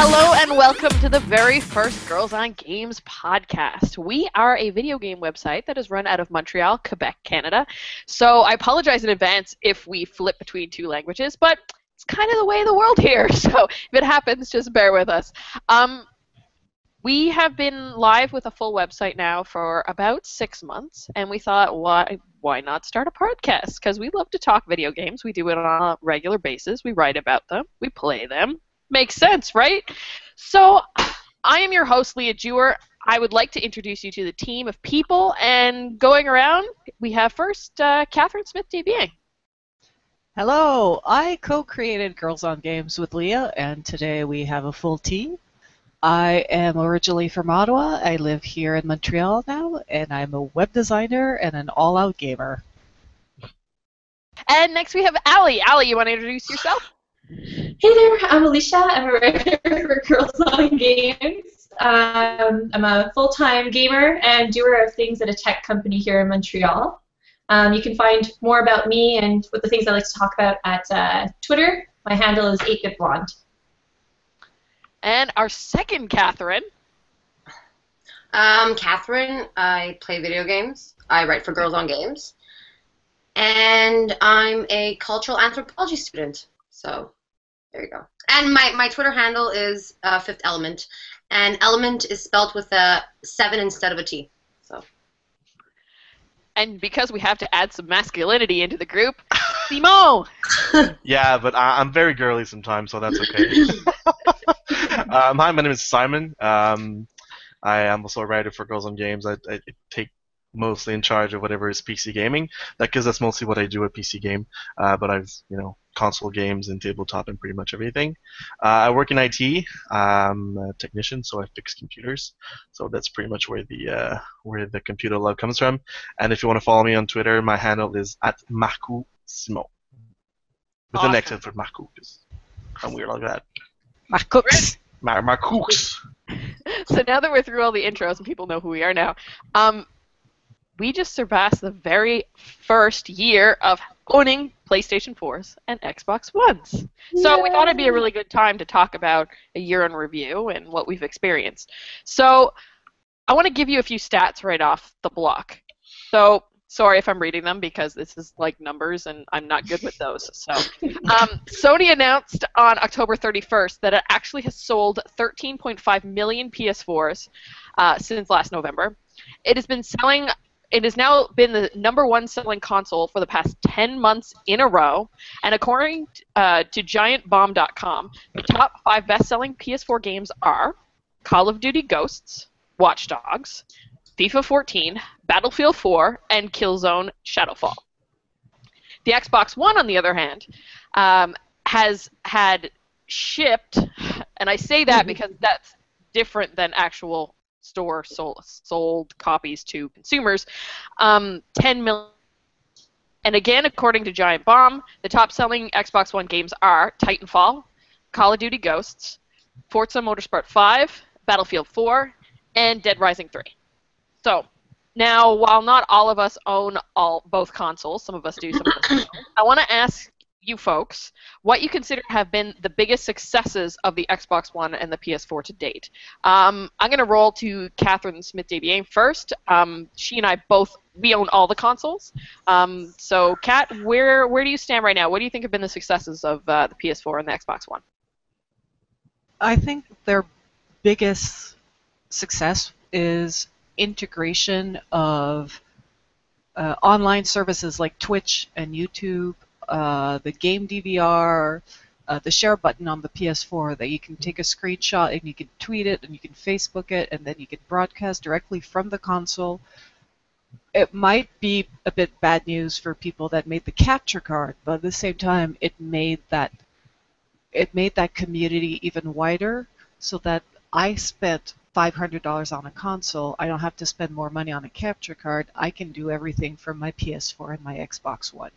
Hello and welcome to the very first Girls on Games podcast. We are a video game website that is run out of Montreal, Quebec, Canada. So I apologize in advance if we flip between two languages, but it's kind of the way of the world here. So if it happens, just bear with us. We have been live with a full website now for about 6 months, and we thought, why not start a podcast? Because we love to talk video games. We do it on a regular basis. We write about them. We play them. Makes sense, right? So I am your host, Leah Jewer. I would like to introduce you to the team of people, and going around, we have first Catherine Smith-Debian. Hello, I co-created Girls on Games with Leah, and today we have a full team. I am originally from Ottawa. I live here in Montreal now, and I'm a web designer and an all-out gamer. And next we have Allie. Allie, you want to introduce yourself? Hey there, I'm Alicia. I'm a writer for Girls on Games. I'm a full-time gamer and doer of things at a tech company here in Montreal. You can find more about me and what the things I like to talk about at Twitter. My handle is 8bitblonde. And our second Catherine. Catherine. I play video games. I write for Girls on Games. And I'm a cultural anthropology student. So there you go. And my Twitter handle is Fifth Element. And element is spelled with a 7 instead of a T. So. And because we have to add some masculinity into the group, Simon! Yeah, but I'm very girly sometimes, so that's okay. Hi, my name is Simon. I am also a writer for Girls on Games. I take mostly in charge of whatever is PC gaming, because that's mostly what I do at PC game. But I've, console games and tabletop and pretty much everything. I work in IT. I'm a technician, so I fix computers. So that's pretty much where the computer love comes from. And if you want to follow me on Twitter, my handle is @MarcousSimon. With an accent for Marcou, because I'm weird like that. Marcous. Marcous. So now that we're through all the intros and people know who we are now, we just surpassed the very first year of owning PlayStation 4s and Xbox Ones. So we thought it'd be a really good time to talk about a year in review and what we've experienced. So I want to give you a few stats right off the block. So sorry if I'm reading them because this is like numbers and I'm not good with those. So Sony announced on October 31st that it actually has sold 13.5 million PS4s since last November. It has now been the #1 selling console for the past 10 months in a row, and according to GiantBomb.com, the top 5 best-selling PS4 games are Call of Duty Ghosts, Watch Dogs, FIFA 14, Battlefield 4, and Killzone Shadowfall. The Xbox One, on the other hand, has had shipped, and I say that because that's different than actual store sold copies to consumers, 10 million. And again, according to Giant Bomb, the top-selling Xbox One games are Titanfall, Call of Duty Ghosts, Forza Motorsport 5, Battlefield 4, and Dead Rising 3. So, now, while not all of us own both consoles, some of us do, some of us don't, I want to ask you folks what you consider have been the biggest successes of the Xbox One and the PS4 to date. I'm going to roll to Catherine Smith-Debian first. She and I we own all the consoles. So, Kat, where do you stand right now? What do you think have been the successes of the PS4 and the Xbox One? I think their biggest success is integration of online services like Twitch and YouTube, the game DVR, the share button on the PS4 that you can take a screenshot and you can tweet it and you can Facebook it and then you can broadcast directly from the console. It might be a bit bad news for people that made the capture card, but at the same time it made that community even wider, so that I spent $500 on a console. I don't have to spend more money on a capture card. I can do everything from my PS4 and my Xbox One.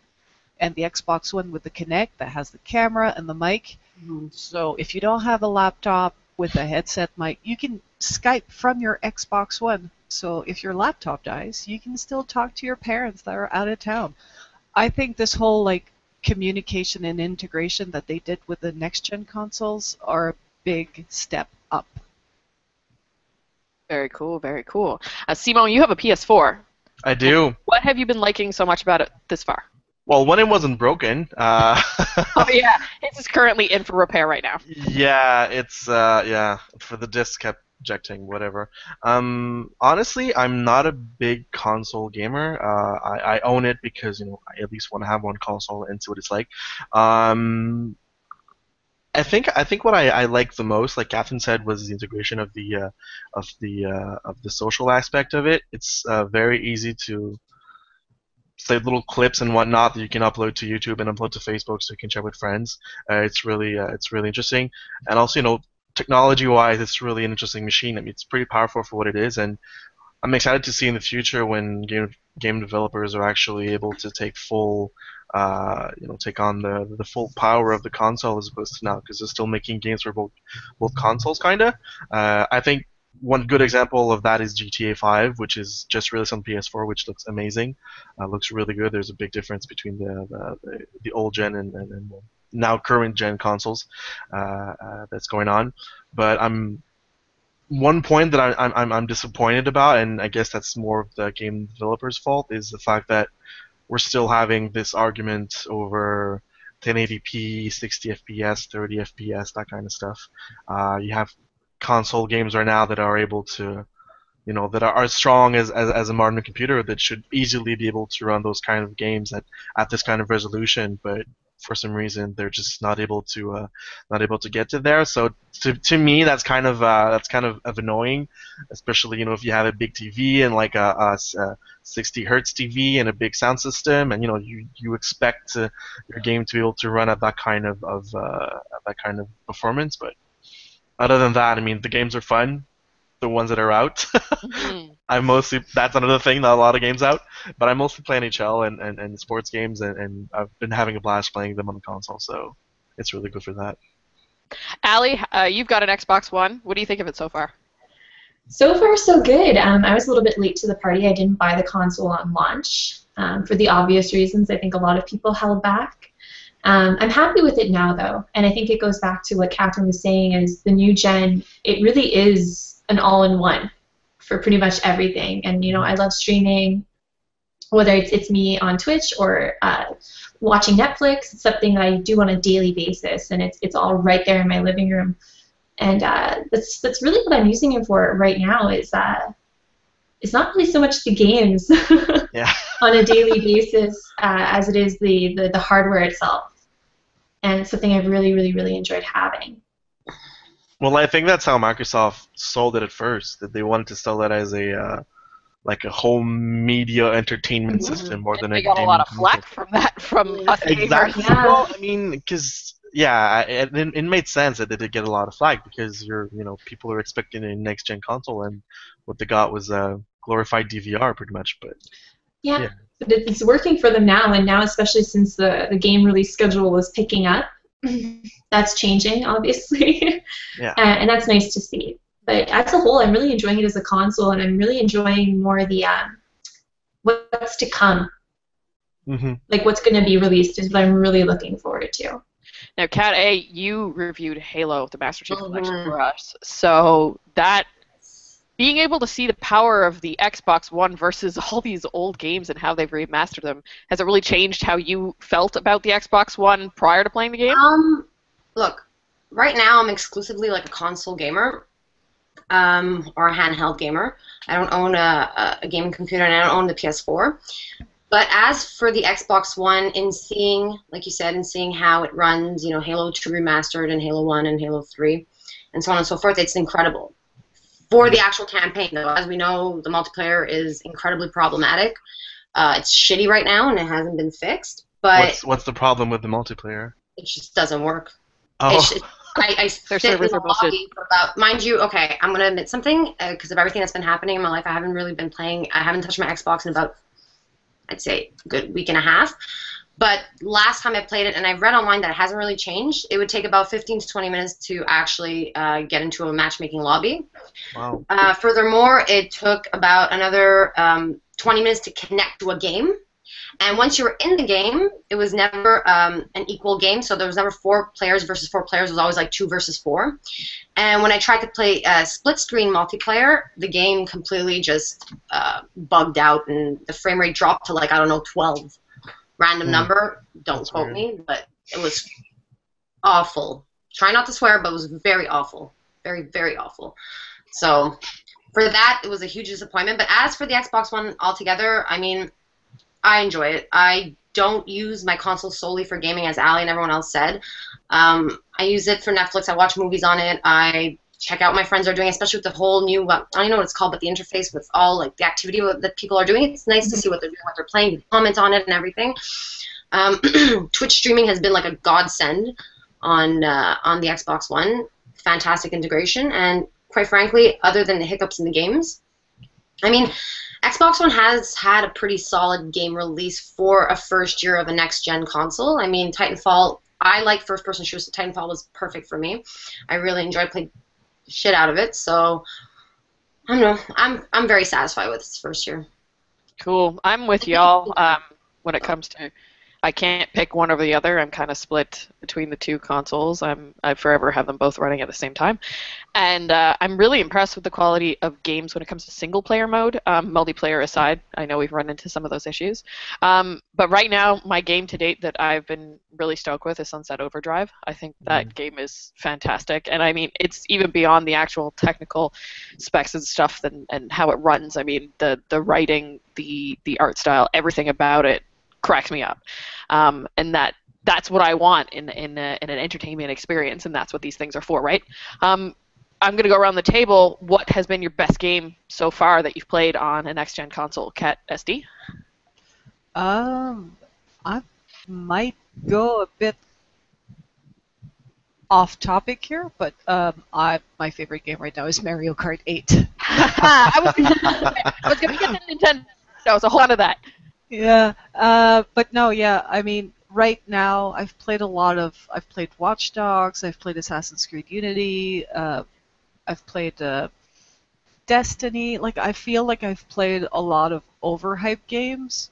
And the Xbox One with the Kinect that has the camera and the mic. So if you don't have a laptop with a headset mic, you can Skype from your Xbox One. So if your laptop dies, you can still talk to your parents that are out of town. I think this whole communication and integration that they did with the next-gen consoles are big step up. Very cool, very cool. Simone, you have a PS4. I do. What have you been liking so much about it this far? Well, when it wasn't broken, Oh yeah, it's just currently in for repair right now. yeah, it's yeah, for the disc kept ejecting, whatever. Honestly, I'm not a big console gamer. I own it because I at least want to have one console and see what it's like. Um, I think what I like the most, like Catherine said, was the integration of the social aspect of it. It's very easy to say little clips and whatnot that you can upload to YouTube and upload to Facebook so you can share with friends. It's really interesting, and also technology-wise, it's really an interesting machine. I mean, it's pretty powerful for what it is, and I'm excited to see in the future when game developers are actually able to take on the full power of the console as opposed to now, because they're still making games for both consoles, kinda. I think one good example of that is GTA 5, which is just released on PS4, which looks amazing. Looks really good. There's a big difference between the old gen and now current gen consoles that's going on. But one point that I'm disappointed about, and I guess that's more of the game developers' fault, is the fact that we're still having this argument over 1080p, 60 FPS, 30 FPS, that kind of stuff. You have console games right now that are able to, that are as strong as a modern computer that should easily be able to run those kind of games at this kind of resolution, but for some reason they're just not able to get to there. So to me that's kind of annoying, especially if you have a big TV and like a 60 hertz TV and a big sound system, and you expect your game to be able to run at that kind of performance. But other than that, I mean, the games are fun, the ones that are out. Mhm. That's another thing, not a lot of games out, but I mostly play NHL and sports games, and I've been having a blast playing them on the console, so it's really good for that. Allie, you've got an Xbox One. What do you think of it so far? So far, so good. I was a little bit late to the party. I didn't buy the console on launch for the obvious reasons. I think a lot of people held back. I'm happy with it now, though, and I think it goes back to what Catherine was saying, is the new gen, it really is an all-in-one for pretty much everything. And, I love streaming, whether it's me on Twitch or watching Netflix. It's something that I do on a daily basis, and it's all right there in my living room. And that's really what I'm using it for right now. Is it's not really so much the games Yeah. on a daily basis as it is the hardware itself, and it's something I've really, really, really enjoyed having. Well, I think that's how Microsoft sold it at first. That they wanted to sell it as a like a home media entertainment system more than a We got a gaming lot of console. flack from that from us gamers. Exactly. Yeah. Well, I mean, because it made sense that they did get a lot of flack because people are expecting a next gen console, and what they got was a glorified DVR pretty much. But Yeah, yeah. but it's working for them now, and now especially since the game release schedule is picking up, that's changing, obviously. Yeah. And that's nice to see. But as a whole, I'm really enjoying it as a console, and I'm really enjoying more the what's to come. Hmm. Like what's going to be released is what I'm really looking forward to. Now, Kat A, you reviewed Halo, the Master Chief Collection Mhm. for us. So that being able to see the power of the Xbox One versus all these old games and how they've remastered them, has it really changed how you felt about the Xbox One prior to playing the game? Look, right now I'm exclusively like a console gamer, or a handheld gamer. I don't own a gaming computer, and I don't own the PS4. But as for the Xbox One, in seeing, like you said, in seeing how it runs, Halo 2 Remastered and Halo 1 and Halo 3, and so on and so forth, it's incredible. For the actual campaign, though, as we know, the multiplayer is incredibly problematic. It's shitty right now, and it hasn't been fixed. But What's the problem with the multiplayer? it just doesn't work. Oh. I Their sit in servers the are busted. lobby for about, mind you, okay, I'm going to admit something, because of everything that's been happening in my life, I haven't really been playing, I haven't touched my Xbox in about, I'd say, a good week and a half. But last time I played it, and I've read online that it hasn't really changed, it would take about 15 to 20 minutes to actually get into a matchmaking lobby. Wow. Furthermore, it took about another 20 minutes to connect to a game. And once you were in the game, it was never an equal game. So there was never 4 players versus 4 players. It was always like 2 versus 4. And when I tried to play split screen multiplayer, the game completely just bugged out, and the frame rate dropped to like, I don't know, 12. Random number. Don't That's quote weird. me, but it was awful. Try not to swear, but it was very awful. Very, very awful. So for that, it was a huge disappointment. But as for the Xbox One altogether, I mean, I enjoy it. I don't use my console solely for gaming, as Ali and everyone else said. I use it for Netflix. I watch movies on it. I check out what my friends are doing, especially with the whole new, I don't know what it's called, but the interface with all like the activity that people are doing. It's nice to see what they're doing, what they're playing, comment on it and everything. Twitch streaming has been like a godsend on the Xbox One. Fantastic integration, and quite frankly, other than the hiccups in the games, I mean, Xbox One has had a pretty solid game release for a first year of a next-gen console. I mean, Titanfall, I like first-person shooters, so Titanfall was perfect for me. I really enjoyed playing the shit out of it, so I don't know. I'm very satisfied with this first year. Cool. I'm with y'all when it comes to I can't pick one over the other. I'm kind of split between the 2 consoles. I forever have them both running at the same time. And I'm really impressed with the quality of games when it comes to single-player mode, multiplayer aside. I know we've run into some of those issues. But right now, my game to date that I've been really stoked with is Sunset Overdrive. I think that game is fantastic. And I mean, it's even beyond the actual technical specs and stuff and how it runs. I mean, the writing, the art style, everything about it cracks me up. And that's what I want in an entertainment experience, and that's what these things are for, right? I'm going to go around the table. What has been your best game so far that you've played on a next-gen console? Cat SD? I might go a bit off topic here, but my favorite game right now is Mario Kart 8. I was going to get the Nintendo, so hold on to that. Yeah, but no, yeah, I mean, right now I've played Watch Dogs, I've played Assassin's Creed Unity, I've played Destiny. Like, I feel like I've played a lot of overhyped games,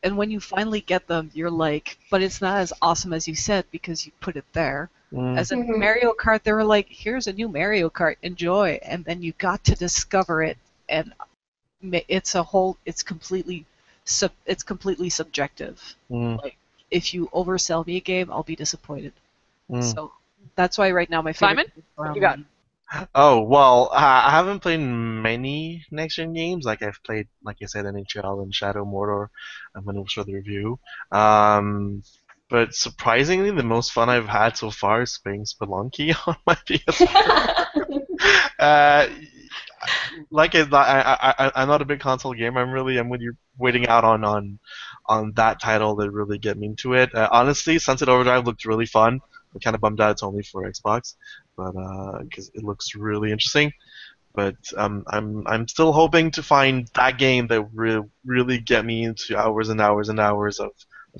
and when you finally get them, you're like, but it's not as awesome as you said because you put it there. As in Mario Kart, they were like, here's a new Mario Kart, enjoy, and then you got to discover it, and it's completely subjective. Like, if you oversell me a game, I'll be disappointed. So that's why right now my favorite. Simon, what you got? Oh, well, I haven't played many next-gen games. Like, I've played, like I said, NHL and Shadow Mordor when it was for the review. But surprisingly, the most fun I've had so far is playing Spelunky on my PS4. I'm not a big console gamer. I'm really waiting out on that title to really get me into it. Honestly, Sunset Overdrive looked really fun. I'm kind of bummed out it's only for Xbox, but because it looks really interesting. But I'm still hoping to find that game that will really get me into hours and hours and hours of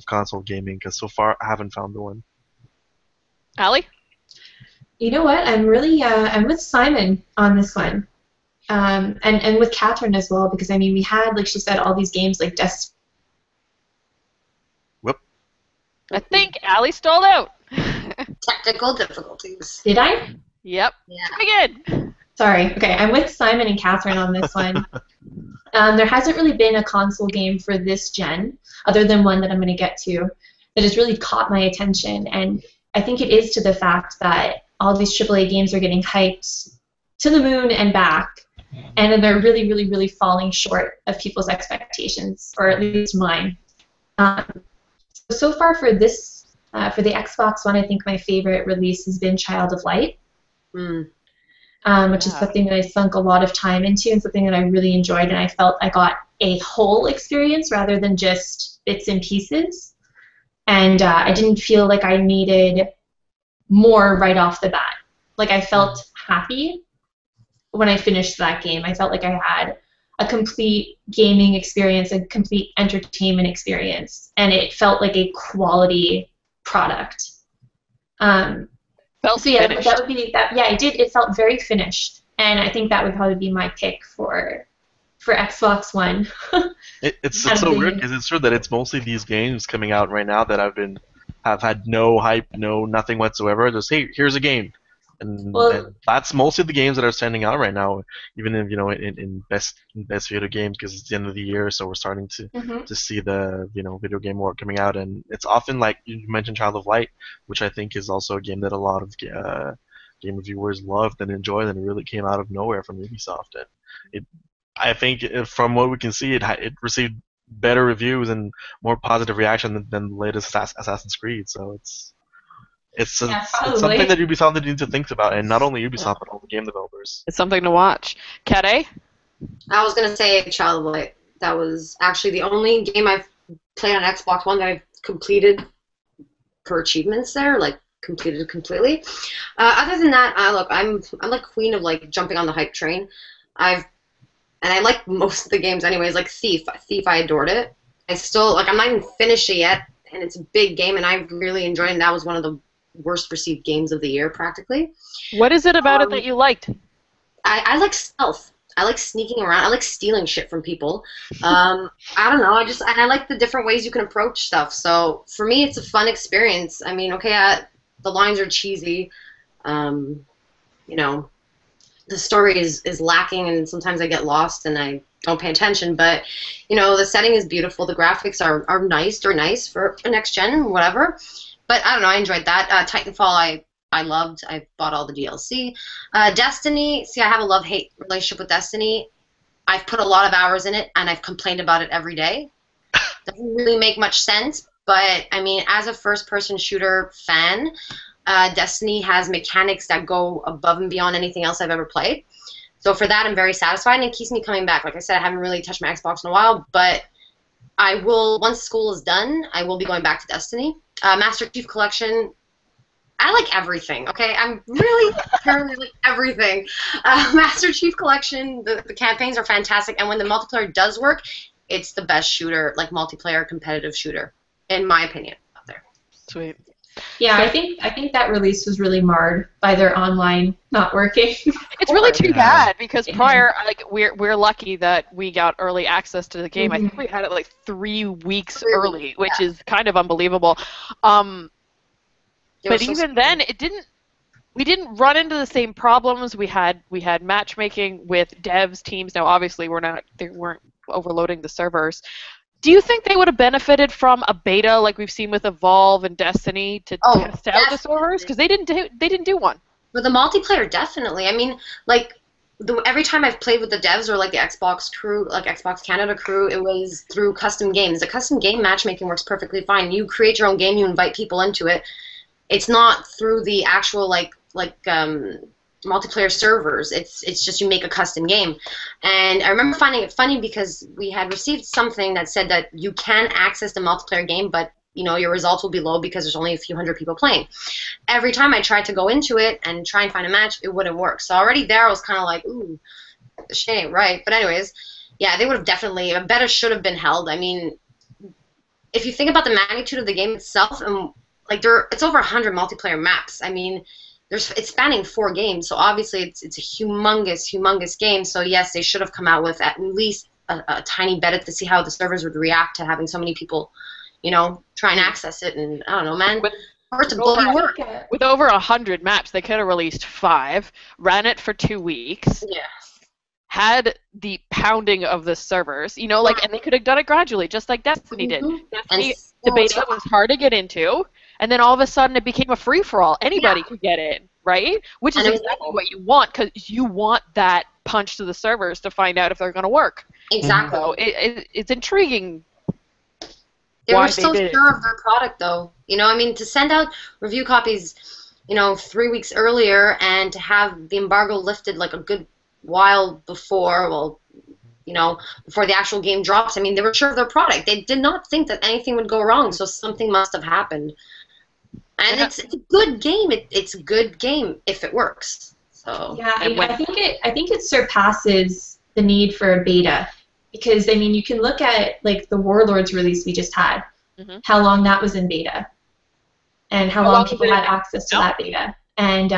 console gaming. Because so far I haven't found the one. Ali? You know what? I'm with Simon on this one. And with Catherine as well, because I mean we had, like she said, all these games like Whoop. I think Ali stalled out. Technical difficulties. Did I? Yep. Yeah. Try again. Sorry. Okay, I'm with Simon and Catherine on this one. There hasn't really been a console game for this gen, other than one that I'm going to get to, that has really caught my attention. And I think it is to the fact that all these AAA games are getting hyped to the moon and back, and they're really, really, really falling short of people's expectations, or at least mine. So far for this, for the Xbox One, I think my favorite release has been Child of Light. Which is something that I sunk a lot of time into and something that I really enjoyed, and I felt I got a whole experience rather than just bits and pieces. And I didn't feel like I needed more right off the bat. Like, I felt happy when I finished that game. I felt like I had a complete gaming experience, a complete entertainment experience, and it felt like a quality product. Felt So yeah, finished. that would be that. Yeah, it did. It felt very finished, and I think that would probably be my pick for for Xbox One. It's Out of so the weird year. because it's true that it's mostly these games coming out right now that have had no hype, nothing whatsoever. Just hey, here's a game, Well, and that's mostly the games that are standing out right now. Even in in best video games because it's the end of the year, so we're starting mhm. to see the video game award coming out, and it's often like you mentioned Child of Light, which I think is also a game that a lot of game reviewers loved and enjoyed, and it really came out of nowhere from Ubisoft, and it I think from what we can see, it received better reviews and more positive reaction than the latest Assassin's Creed. So Yeah, it's something that probably. Ubisoft needs to think about, and not only Yeah. Ubisoft but all the game developers. It's something to watch. Kade? I was gonna say Child of Light. That was actually the only game I've played on Xbox One that I've completed per achievements there, like completed completely. Other than that, look, I'm like queen of like jumping on the hype train. I've and I like most of the games anyways. Like Thief, I adored it. I still like I'm not even finished it yet, and it's a big game, and I really enjoyed it. And that was one of the worst received games of the year, practically. What is it about it Um, that you liked? I like stealth. I like sneaking around. I like stealing shit from people. I don't know. I like the different ways you can approach stuff. So for me, it's a fun experience. I mean, okay, the lines are cheesy. Um, you know, the story is lacking, and sometimes I get lost and I don't pay attention. But the setting is beautiful. The graphics are nice. They're nice for next gen, whatever. But I don't know. I enjoyed that. Titanfall, I loved. I bought all the DLC. Destiny. See, I have a love-hate relationship with Destiny. I've put a lot of hours in it, and I've complained about it every day. Doesn't really make much sense, but I mean, as a first-person shooter fan, Destiny has mechanics that go above and beyond anything else I've ever played. So for that, I'm very satisfied, and it keeps me coming back. Like I said, I haven't really touched my Xbox in a while, but I will, once school is done, I will be going back to Destiny. Master Chief Collection, I like everything, okay? I'm really, currently like everything. Master Chief Collection, the campaigns are fantastic, and when the multiplayer does work, it's the best shooter, like multiplayer competitive shooter, in my opinion, out there. Sweet. Yeah, I think that release was really marred by their online not working. It's really too Yeah. bad because Yeah. prior, like we're lucky that we got early access to the game. I think Mhm. we had it like 3 weeks 3 early, weeks, which is kind of unbelievable. Um, It but was so even then, we didn't run into the same problems. We had matchmaking with devs teams. Now, obviously, they weren't overloading the servers. Do you think they would have benefited from a beta like we've seen with Evolve and Destiny to Oh, test out the servers? Because they didn't do one. For the multiplayer, definitely. I mean, like every time I've played with the devs or like the Xbox crew, like Xbox Canada crew, it was through custom games. The custom game matchmaking works perfectly fine. You create your own game, you invite people into it. It's not through the actual multiplayer servers. It's just you make a custom game. And I remember finding it funny because we had received something that said that you can access the multiplayer game, but your results will be low because there's only a few hundred people playing. Every time I tried to go into it and try and find a match, it wouldn't work. So already there I was kind of like, ooh, shame, right? But anyways, yeah, they would have definitely, a beta should have been held. I mean, if you think about the magnitude of the game itself, and like it's over 100 multiplayer maps. I mean, it's spanning 4 games, so obviously it's a humongous game. So yes, they should have come out with at least a tiny beta to see how the servers would react to having so many people, try and access it. And I don't know, man, With, for it to with bloody over work. with over 100 maps, they could have released 5, ran it for 2 weeks, Yeah. had the pounding of the servers, and they could have done it gradually, just like Destiny did. Mhm. Destiny, And the beta was hard to get into, and then all of a sudden it became a free-for-all. Anybody could get in, right? Which is And it was exactly what you want, because you want that punch to the servers to find out if they're going to work. exactly. So it's intriguing. They why were they so did it. sure of their product, though. I mean, to send out review copies, 3 weeks earlier, and to have the embargo lifted like a good while before, well, before the actual game drops. I mean, they were sure of their product. They did not think that anything would go wrong, so something must have happened. And Yeah. it's a good game. It's a good game if it works. So Yeah, And when- I think it surpasses the need for a beta because I mean you can look at like the Warlords release we just had, Mhm. how long that was in beta, and how How long long people was it had access to out? that beta, and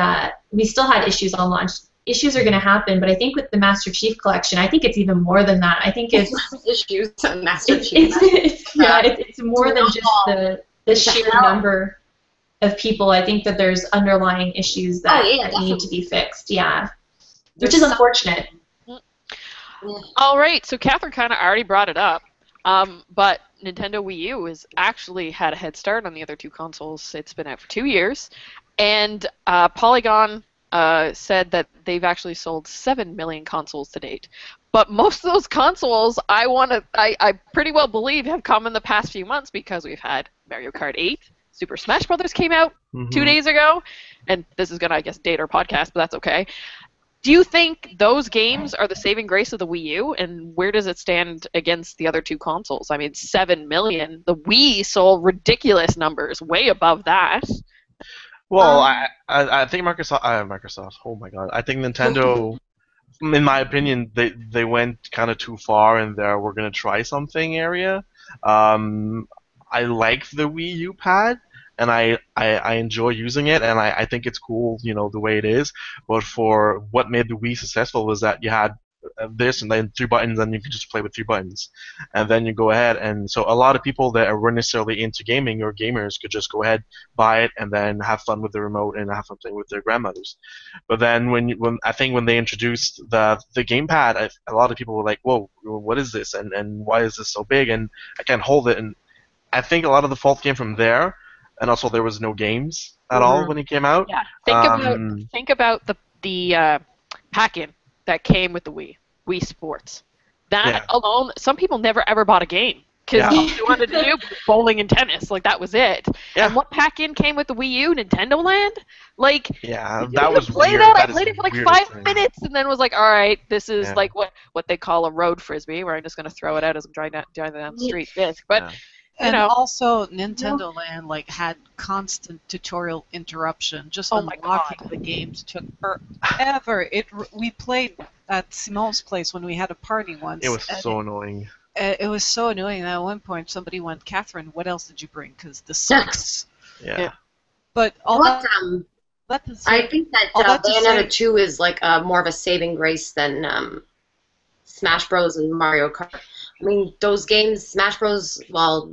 we still had issues on launch. issues are going to happen, but I think with the Master Chief Collection, I think it's even more than that. I think it's issues on Master Chief. It's more than just the sheer number of people. I think that there's underlying issues that, that need to be fixed. Yeah, which is unfortunate. All right, so Catherine kind of already brought it up, but Nintendo Wii U has actually had a head start on the other two consoles. It's been out for 2 years, and Polygon said that they've actually sold 7 million consoles to date. But most of those consoles, I pretty well believe, have come in the past few months because we've had Mario Kart 8, Super Smash Brothers came out 2 days ago, and this is going to, I guess, date our podcast, but that's okay. Do you think those games are the saving grace of the Wii U, and where does it stand against the other two consoles? I mean, 7 million. The Wii sold ridiculous numbers, way above that. Well, I think Microsoft. Oh my God! I think Nintendo, in my opinion, they went kind of too far in their "we're gonna try something" area. I like the Wii U pad, and I enjoy using it, and I think it's cool, the way it is. But for what made the Wii successful was that you had this and then 3 buttons, and you could just play with 3 buttons, and then you go ahead. And so a lot of people that weren't necessarily into gaming or gamers could just go ahead, buy it, and then have fun with the remote and have fun playing with their grandmothers. But then when they introduced the gamepad, a lot of people were like, "Whoa, what is this? And why is this so big? And I can't hold it." And I think a lot of the fault came from there, and also there was no games at all when it came out. Yeah, think about the pack-in that came with the Wii Sports. That alone, some people never ever bought a game because all they wanted to do was bowling and tennis. Like, that was it. Yeah. And what pack-in came with the Wii U? Nintendo Land? Like, that was play weird. that. I That played is it for like the 5 weirdest thing. minutes, and then was like, all right, this is like what they call a road frisbee, where I'm just going to throw it out as I'm driving down the street. But and also Nintendo Land had constant tutorial interruption. Just unlocking the games took forever. We played at Simon's place when we had a party once. It was so annoying. It was so annoying that at one point somebody went, "Catherine, what else did you bring? Because this sucks." Yeah. But I think that Bayonetta 2 is more of a saving grace than Smash Bros. And Mario Kart. I mean, those games, Smash Bros. Well,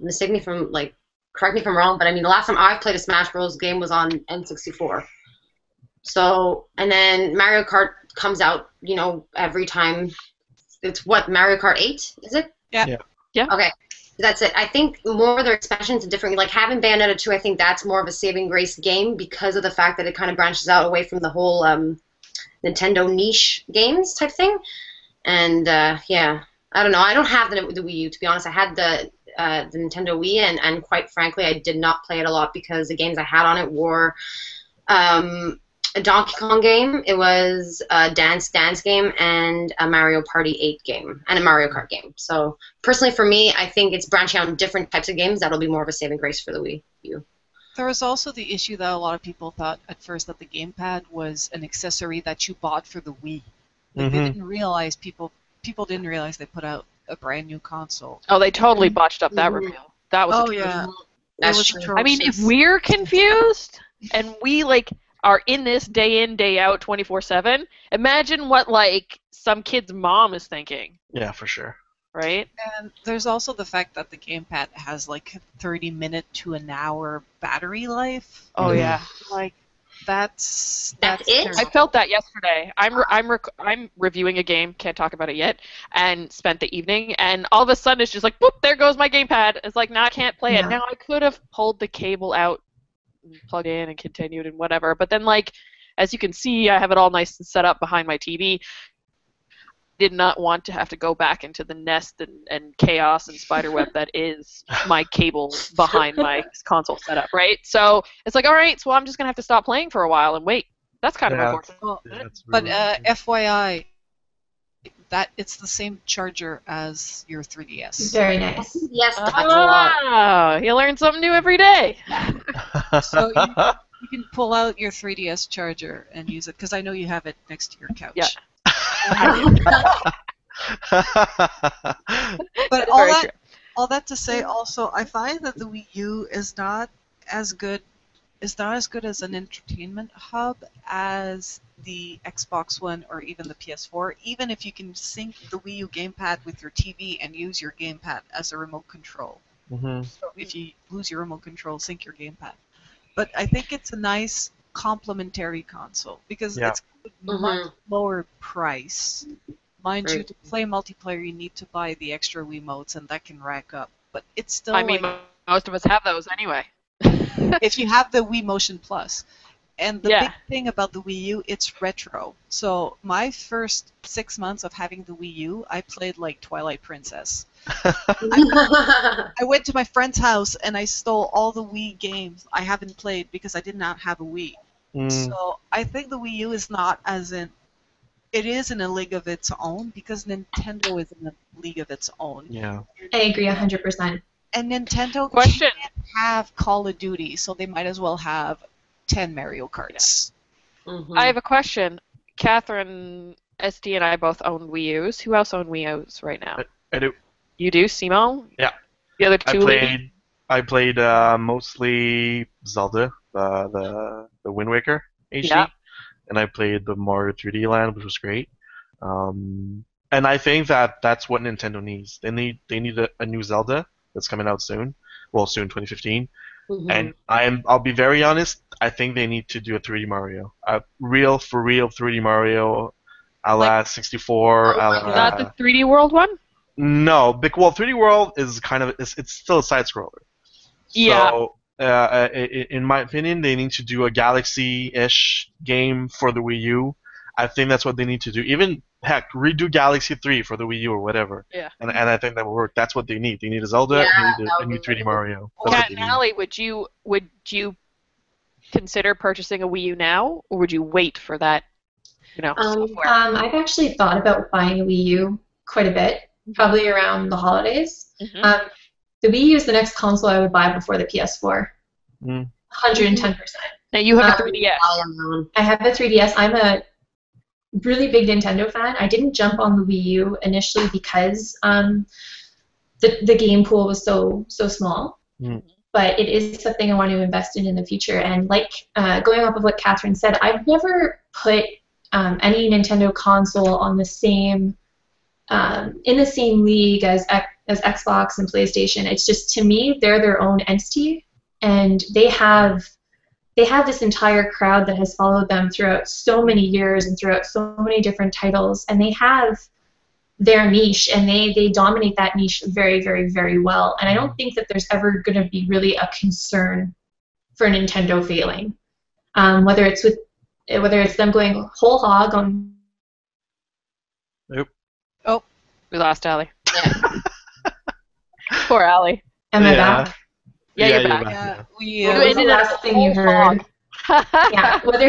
correct me if I'm wrong, but I mean, the last time I played a Smash Bros. Game was on N64. So, and then Mario Kart comes out, every time. It's Mario Kart 8, is it? Yeah. Okay, that's it. I think more of their expansions and different, having Bayonetta 2, I think that's more of a saving grace game because of the fact that it kind of branches out away from the whole Nintendo niche games type thing. And I don't know. I don't have the Wii U, to be honest. I had the Nintendo Wii, and quite frankly, I did not play it a lot because the games I had on it were a Donkey Kong game, it was a Dance game, and a Mario Party 8 game, and a Mario Kart game. So personally, for me, I think it's branching out in different types of games. That'll be more of a saving grace for the Wii U. There was also the issue that a lot of people thought at first that the gamepad was an accessory that you bought for the Wii. They didn't realize people didn't realize they put out a brand new console. Oh, they totally botched up that reveal. That was That's true. I mean, if we're confused and we are in this day in, day out 24/7, imagine what some kid's mom is thinking. Yeah, for sure. Right? And there's also the fact that the gamepad has 30-minute to an hour battery life. Oh yeah. That's it. I felt that yesterday. I'm reviewing a game, can't talk about it yet, and spent the evening, and all of a sudden it's just boop, there goes my gamepad. It's now I can't play it. Now I could have pulled the cable out, plugged in, and continued and whatever. But then as you can see, I have it all nice and set up behind my TV. Did not want to have to go back into the nest and chaos and spiderweb that is my cable behind my console setup, right? So it's all right, so I'm just going to have to stop playing for a while and wait. That's kind of unfortunate. But FYI, that it's the same charger as your 3DS. Very nice. Yes, that's a lot. You learn something new every day. So you can pull out your 3DS charger and use it, because I know you have it next to your couch. Yeah. But all that to say, also, I find that the Wii U is not as good is not as good as an entertainment hub as the Xbox One or even the PS4, even if you can sync the Wii U gamepad with your TV and use your gamepad as a remote control. Hmm. So if you lose your remote control, sync your gamepad. But I think it's a nice complementary console because Yeah. it's much lower price. Mind you, Right. to play multiplayer, you need to buy the extra Wiimotes, and that can rack up. But it's still I mean, most of us have those anyway. if you have the Wii Motion Plus. And the Yeah. big thing about the Wii U, it's retro. So my first 6 months of having the Wii U, I played like Twilight Princess. I went to my friend's house and I stole all the Wii games I haven't played because I did not have a Wii. Mm. So I think the Wii U is not as in... It is in a league of its own because Nintendo is in a league of its own. Yeah. I agree 100%. And Nintendo Question. can't have Call of Duty, so they might as well have 10 Mario Karts. I have a question. Catherine, SD, and I both own Wii U's. Who else own Wii U's right now? I do. You do, Simo? Yeah. The other two ladies? I played mostly Zelda, the Wind Waker HD, Yeah. and I played the Mario 3D Land, which was great. And I think that's what Nintendo needs. They need a new Zelda that's coming out soon. Well, soon, 2015. And I'll be very honest. I think they need to do a 3D Mario, a real 3D Mario, a la 64, a la. Not the 3D World one? No, well, 3D World is kind of it's still a side scroller. Yeah. So, in my opinion, they need to do a Galaxy-ish game for the Wii U. I think that's what they need to do. Even heck, redo Galaxy 3 for the Wii U or whatever. Yeah. And I think that will work. That's what they need. They need a Zelda. Yeah, They need a new 3D Mario. That's what Kat they and need. Allie, would you consider purchasing a Wii U now, or would you wait for that, software? I've actually thought about buying a Wii U quite a bit, probably around the holidays. Mhm. The Wii U is the next console I would buy before the PS4. Mm. 110%. Now you have a Um, 3DS. I have a 3DS. I'm a really big Nintendo fan. I didn't jump on the Wii U initially because the game pool was so small. Mm. But it is something I want to invest in the future. And like going off of what Catherine said, I've never put any Nintendo console on the same in the same league as Xbox and PlayStation. It's just, to me, they're their own entity, and they have this entire crowd that has followed them throughout so many years and throughout so many different titles, and they have their niche, and they dominate that niche very, very, very well. And I don't think that there's ever going to be really a concern for Nintendo failing, whether it's them going whole hog on. Nope. Oh, We lost Allie. Yeah. Poor Allie. Am I Yeah. back? Yeah, you're back. yeah, we You What was the ended up last thing you whole heard? hog. Yeah, whether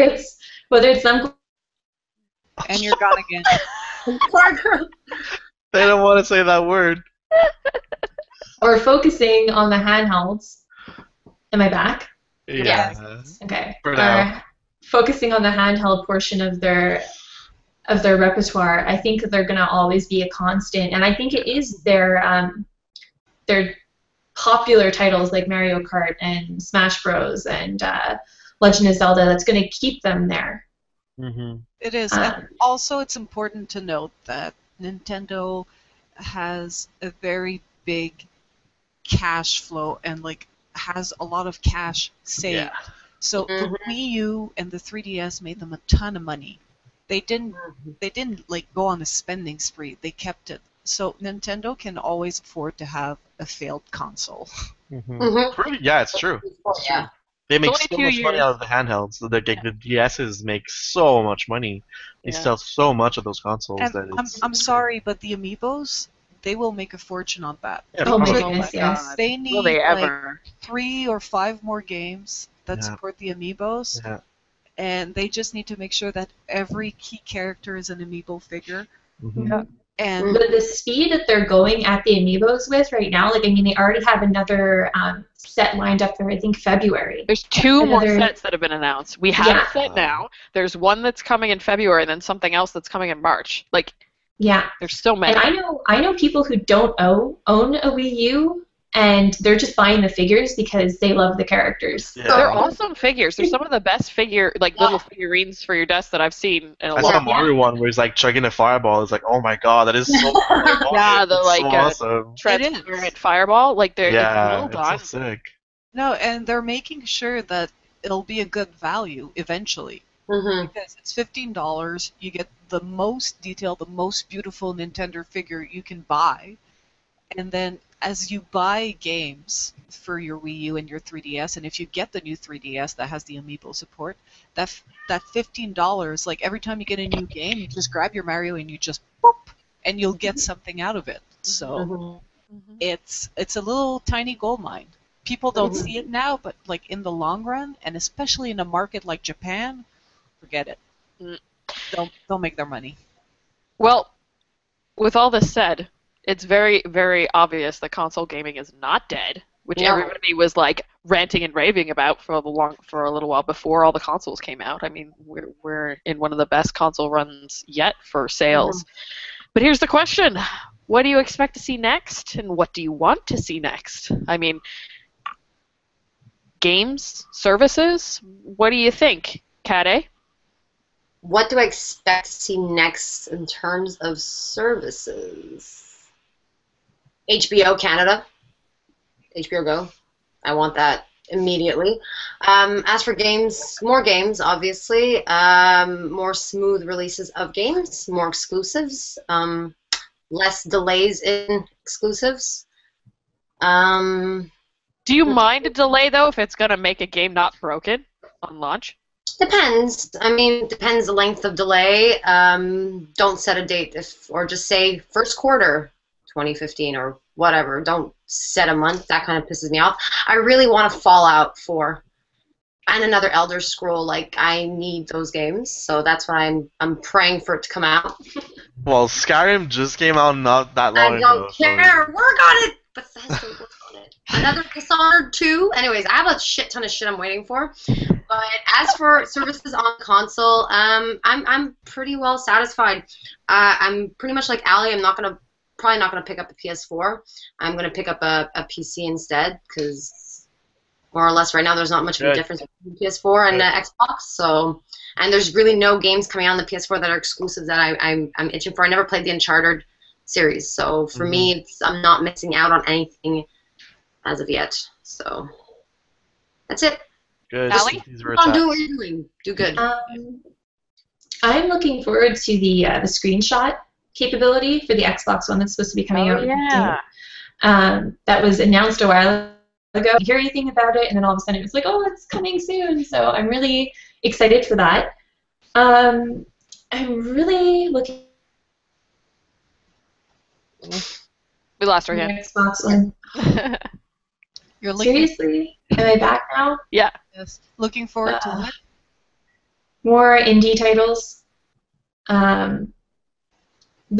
it's them and you're gone again. Poor girl. They don't want to say that word. or focusing on the handhelds. Am I back? Yeah. Okay. For now. Or focusing on the handheld portion of their repertoire, I think they're gonna always be a constant, and I think it is their popular titles like Mario Kart and Smash Bros. And Legend of Zelda that's gonna keep them there. Mm-hmm. It is. And also, it's important to note that Nintendo has a very big cash flow and has a lot of cash saved. Yeah. So the Wii U and the 3DS made them a ton of money. They didn't go on a spending spree. They kept it. So Nintendo can always afford to have a failed console. Mm-hmm. Yeah, it's true. Yeah. They make It's so only 2 much money years. out of the handhelds. The DSs make so much money. They Yeah. sell so much of those consoles And that it's. I'm sorry, but the Amiibos, they will make a fortune on that. Yeah, Oh my probably. goodness, yes. They need Will they ever? 3 or 5 more games that Yeah. support the Amiibos. Yeah. And they just need to make sure that every key character is an Amiibo figure. Mm-hmm. And The speed that they're going at the Amiibos with right now, they already have another set lined up for, I think, February. There's 2 more Another- sets that have been announced. We have Yeah. a set now. There's one that's coming in February, and then something else that's coming in March. Yeah. There's so many. And I know people who don't own a Wii U and they're just buying the figures because they love the characters. Yeah. They're awesome figures. They're some of the best little figurines for your desk that I've seen in a I long saw time. Mario one where he's like chugging a fireball. It's like, oh my god, that is so cool. I want Yeah, it. the It's like so awesome. transparent fireball. Like it's Yeah, well done. it's so sick. No, and they're making sure that it'll be a good value eventually. Mm-hmm. Because it's $15, you get the most detailed, the most beautiful Nintendo figure you can buy. And then as you buy games for your Wii U and your 3DS, and if you get the new 3DS that has the Amiibo support, that $15, like every time you get a new game, you just grab your Mario and you just boop, and you'll get something out of it. So Mm-hmm. it's a little tiny gold mine. People don't Mhm. see it now, but like in the long run, and especially in a market like Japan, forget it. Mm. They'll make their money. Well, with all this said, it's very, very obvious that console gaming is not dead, which No. everybody was like ranting and raving about for a little while before all the consoles came out. I mean, we're in one of the best console runs yet for sales. But here's the question: what do you expect to see next, and what do you want to see next? I mean, games, services. What do you think, Kade? What do I expect to see next in terms of services? HBO Canada, HBO Go. I want that immediately. As for games, more games, obviously. More smooth releases of games, more exclusives, less delays in exclusives. Do you mind a delay though if it's gonna make a game not broken on launch? Depends. I mean, depends the length of delay. Don't set a date or just say first quarter 2015 or whatever. Don't set a month. That kind of pisses me off. I really want a Fallout 4 and another Elder Scroll. Like, I need those games, so that's why I'm praying for it to come out. Well, Skyrim just came out not that long I ago. don't care. Work on it. Bethesda, work on it. Another Dishonored 2. Anyways, I have a shit ton of shit I'm waiting for. But as for services on console, I'm pretty well satisfied. I'm pretty much like Ali. I'm probably not gonna pick up a PS4. I'm gonna pick up a PC instead because more or less right now there's not much of a Good. difference between PS4 and Xbox. So, and there's really no games coming out on the PS4 that are exclusive that I'm itching for. I never played the Uncharted series, so for me, I'm not missing out on anything as of yet. So that's it. Good. Allie? These were Keep on attacks. doing what you're doing. Do good. I'm looking forward to the screenshot capability for the Xbox One that's supposed to be coming out. That was announced a while ago. I didn't hear anything about it, and then all of a sudden it was like, oh, it's coming soon. So I'm really excited for that. I'm really looking We lost her for the again. Xbox One. You're looking, Seriously? Am I back now? Yeah. yes, looking forward to what? More indie titles. The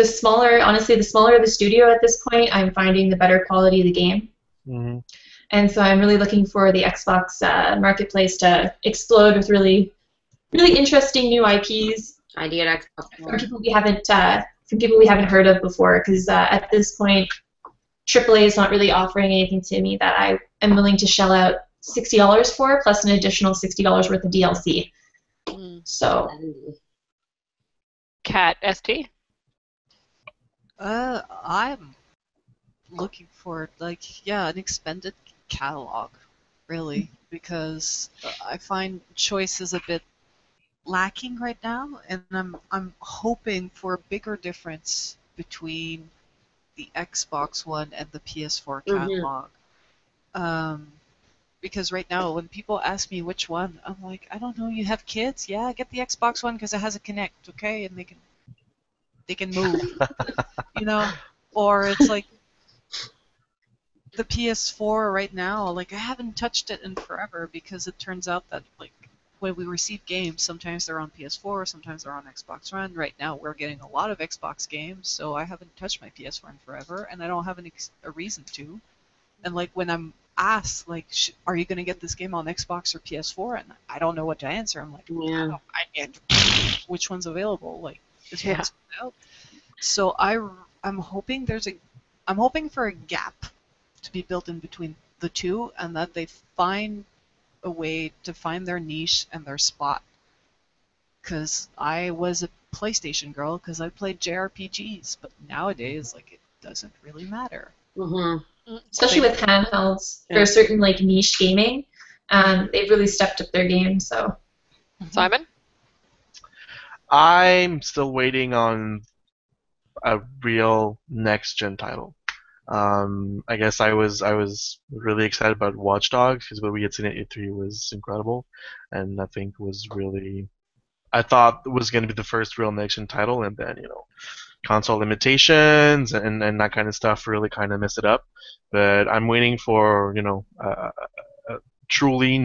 smaller the studio at this point, I'm finding the better quality of the game. Mhm. And so I'm really looking for the Xbox marketplace to explode with really, really interesting new IPs Idea at Xbox from One. people we haven't heard of before. Because at this point, AAA is not really offering anything to me that I am willing to shell out $60 for, plus an additional $60 worth of DLC. So Cat ST. I'm looking for an expanded catalog, really, because I find choice is a bit lacking right now, and I'm hoping for a bigger difference between the Xbox One and the PS4 catalog. Because right now, when people ask me which one, I'm like, I don't know. You have kids? Yeah, get the Xbox One because it has a Kinect, okay, and they can move, you know. Or it's like the PS4 right now. Like I haven't touched it in forever because it turns out that like when we receive games, sometimes they're on PS4, sometimes they're on Xbox One. Right now, we're getting a lot of Xbox games, so I haven't touched my PS4 in forever, and I don't have a reason to. And like when I'm asked, like, are you going to get this game on Xbox or PS4? And I don't know what to answer. I'm like, Yeah. which one's available? Like, this Yeah. one's out. So I'm hoping for a gap to be built in between the two, and that they find a way to find their niche and their spot. Because I was a PlayStation girl because I played JRPGs, but nowadays, like, it doesn't really matter. Mhm. Especially with handhelds for certain like niche gaming, they've really stepped up their game. So, Simon? I'm still waiting on a real next-gen title. I guess I was really excited about Watch Dogs because what we had seen at E3 was incredible, and I think was really I thought it was going to be the first real next-gen title, and then console limitations and that kind of stuff really kind of messed it up. But I'm waiting for a truly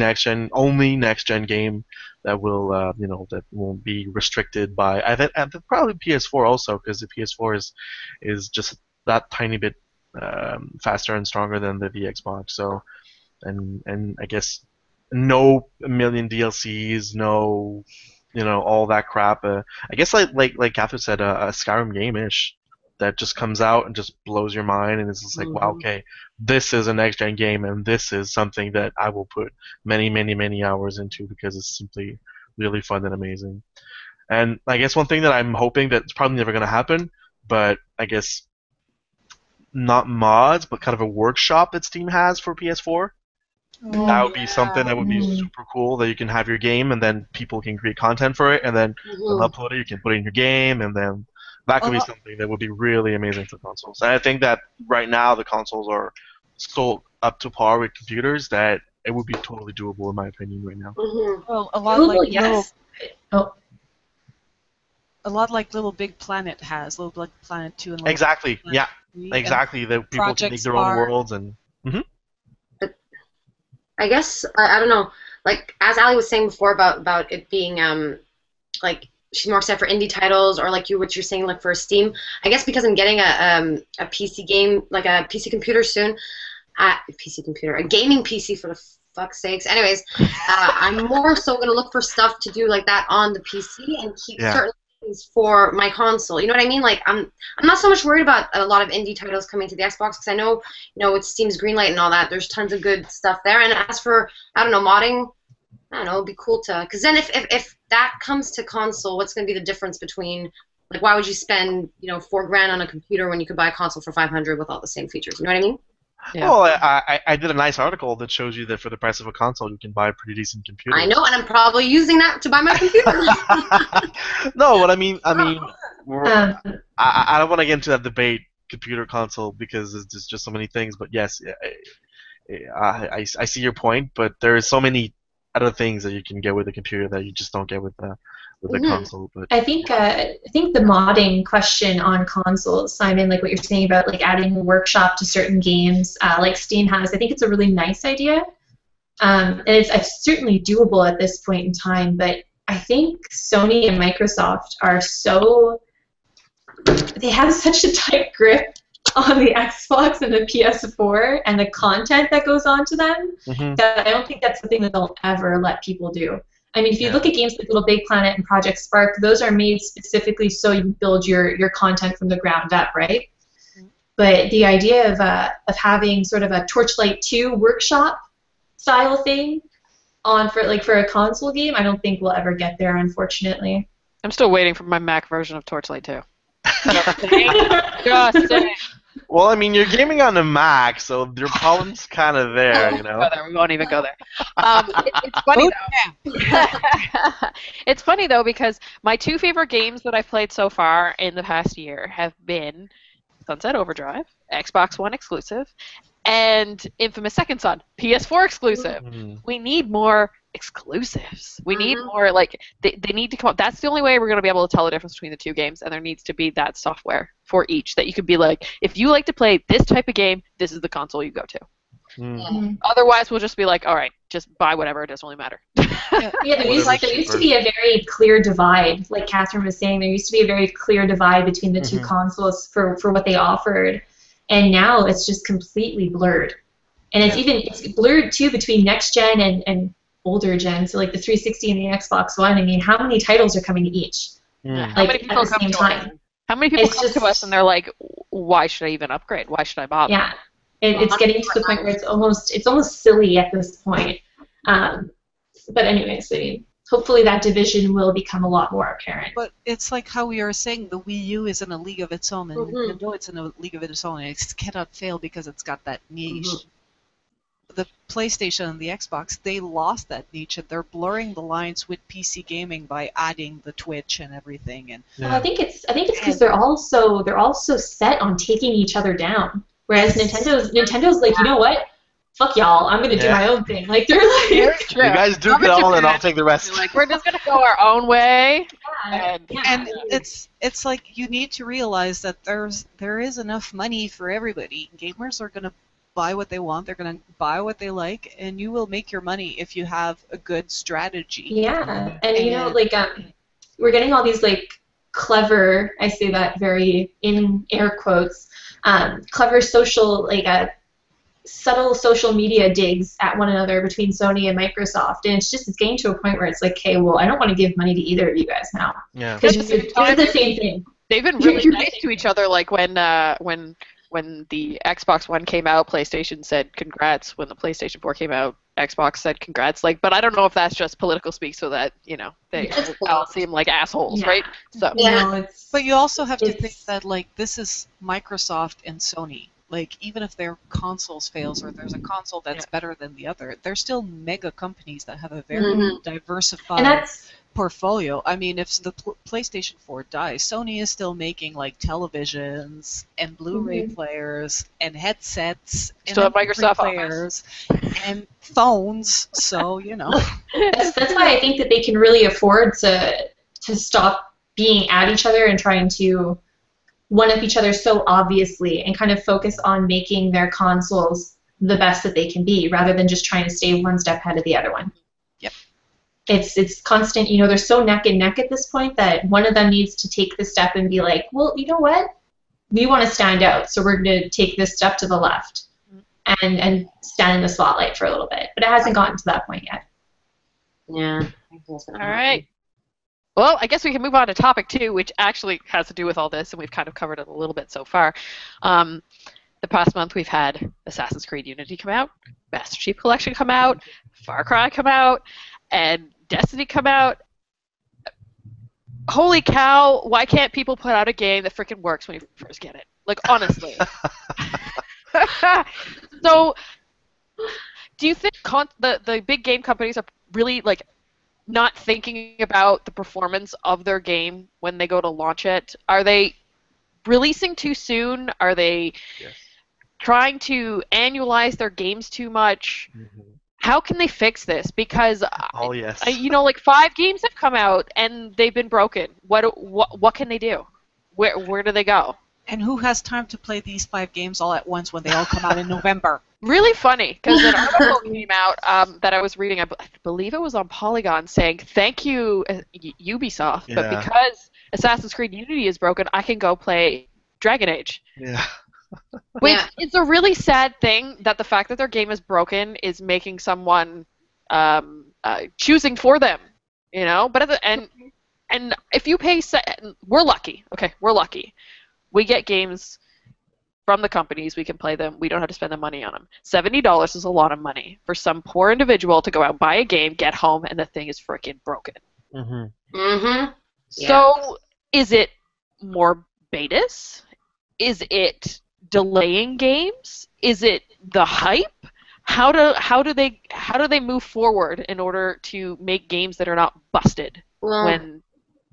only next-gen game that will that won't be restricted by I think probably PS4 also, because the PS4 is just that tiny bit faster and stronger than the Xbox. So and I guess no million DLCs, no all that crap. I guess like Catherine said, a Skyrim game-ish that just comes out and just blows your mind, and it's just like, wow, okay, this is a next-gen game, and this is something that I will put many, many, many hours into because it's simply really fun and amazing. And I guess one thing that I'm hoping that's probably never going to happen, but I guess not mods, but kind of a workshop that Steam has for PS4. That would be something that would be super cool, that you can have your game and then people can create content for it, and then they'll upload it, you can put it in your game, and then that could be something that would be really amazing for consoles. And I think that right now the consoles are so up to par with computers that it would be totally doable in my opinion right now. Well, a lot like Little Big Planet has, Little Big Planet 2 and Little Exactly, Big Planet yeah. 3, Exactly, that people Project can make their own Spark. worlds and I guess I don't know. Like as Ali was saying before about it being like she's more excited for indie titles, or like what you're saying, like for Steam. I guess because I'm getting a PC game, like a PC computer soon. A gaming PC for the fuck's sakes. Anyways, I'm more so gonna look for stuff to do like that on the PC and keep certain things for my console. You know what I mean? Like I'm not so much worried about a lot of indie titles coming to the Xbox, because I know with Steam's Greenlight and all that, there's tons of good stuff there. And as for modding, I don't know, it'd be cool to, because then if that comes to console, what's gonna be the difference between, like, why would you spend $4,000 on a computer when you could buy a console for $500 with all the same features? You know what I mean? Yeah. Well, I did a nice article that shows you that for the price of a console, you can buy a pretty decent computer. I know, and I'm probably using that to buy my computer. No, what I mean, I don't want to get into that debate, computer console, because there's just so many things. But yes, I see your point, but there are so many other things that you can get with a computer that you just don't get with the console. But I think the modding question on consoles, Simon, like what you're saying about like adding a workshop to certain games, like Steam has, I think it's a really nice idea, and it's certainly doable at this point in time. But I think Sony and Microsoft are they have such a tight grip on the Xbox and the PS4 and the content that goes on to them that I don't think that's something that they'll ever let people do. I mean, if you look at games like Little Big Planet and Project Spark, those are made specifically so you build your content from the ground up, right? But the idea of having sort of a Torchlight 2 workshop style thing for a console game, I don't think we'll ever get there, unfortunately. I'm still waiting for my Mac version of Torchlight 2. Just saying. Well, I mean, you're gaming on a Mac, so your problem's kind of there, We won't even go there. It's funny though. It's funny though, because my two favorite games that I've played so far in the past year have been Sunset Overdrive, Xbox One exclusive, and Infamous Second Son, PS4 exclusive. We need more exclusives. We need more, like, they need to come up. That's the only way we're going to be able to tell the difference between the two games, and there needs to be that software for each that you could be like, if you like to play this type of game, this is the console you go to. Otherwise, we'll just be like, all right, just buy whatever, it doesn't really matter. There used to be a very clear divide, like Catherine was saying. There used to be a very clear divide between the two consoles for what they offered, and now it's just completely blurred. And it's blurred too between next gen and older gen, so like the 360 and the Xbox One. I mean, how many titles are coming to each? How many people at the same time? How many people come to us and they're like, why should I even upgrade? Why should I bother? Yeah. It's getting to the point where it's almost silly at this point. But anyways, I mean, hopefully that division will become a lot more apparent. But it's like how we were saying, the Wii U is in a league of its own, and Mhm. Nintendo it's in a league of its own, and it cannot fail because it's got that niche. Mhm. The PlayStation and the Xbox, they lost that niche, and they're blurring the lines with PC gaming by adding the Twitch and everything. And Well, I think it's because they're also set on taking each other down. Whereas Nintendo's like, you know what? Fuck y'all, I'm gonna do my own thing. Like they're like, Very true. You guys do it all, and I'll take the rest. Like, we're just gonna go our own way. and it's like you need to realize that there is enough money for everybody. Gamers are gonna buy what they want, they're gonna buy what they like, and you will make your money if you have a good strategy. yeah, and you know, like we're getting all these like clever, I say that very in air quotes, clever social subtle social media digs at one another between Sony and Microsoft, and it's getting to a point where it's like, okay, well, I don't want to give money to either of you guys now. Yeah. Because it's the same thing. They've been really nice to each other. Like when the Xbox One came out, PlayStation said congrats. When the PlayStation 4 came out, Xbox said congrats. Like, but I don't know if that's just political speak, so that they all seem like assholes, right? So Yeah. But you also have to think that like this is Microsoft and Sony. Like even if their consoles fails or there's a console that's better than the other, they're still mega companies that have a very diversified And that's portfolio. I mean, if the PlayStation 4 dies, Sony is still making like televisions and Blu-ray players and headsets and Still have MP3 Microsoft players and phones. So that's why I think that they can really afford to stop being at each other and trying to one up each other so obviously, and kind of focus on making their consoles the best that they can be, rather than just trying to stay one step ahead of the other one. Yep. It's constant. They're so neck and neck at this point that one of them needs to take the step and be like, well, you know what? We want to stand out, so we're going to take this step to the left and stand in the spotlight for a little bit. But it hasn't gotten to that point yet. Yeah. all right. Well, I guess we can move on to topic 2, which actually has to do with all this, and we've kind of covered it a little bit so far. The past month we've had Assassin's Creed Unity come out, Master Chief Collection come out, Far Cry come out, and Destiny come out. Holy cow, why can't people put out a game that freaking works when you first get it? Like, honestly. So, do you think the big game companies are really, like, not thinking about the performance of their game when they go to launch it? Are they releasing too soon? Are they trying to annualize their games too much? How can they fix this? Because like 5 games have come out and they've been broken. What can they do? Where do they go? And who has time to play these 5 games all at once when they all come out in November? Really funny, because an article came out that I was reading, I believe it was on Polygon, saying, thank you, Ubisoft, but because Assassin's Creed Unity is broken, I can go play Dragon Age. Yeah. Which is a really sad thing, that the fact that their game is broken is making someone choosing for them, But and if you pay, we're lucky. Okay, we're lucky. We get games from the companies, we can play them, we don't have to spend the money on them. $70 is a lot of money for some poor individual to go out and buy a game, get home, and the thing is freaking broken. So, is it more betas? Is it delaying games? Is it the hype? How do they move forward in order to make games that are not busted when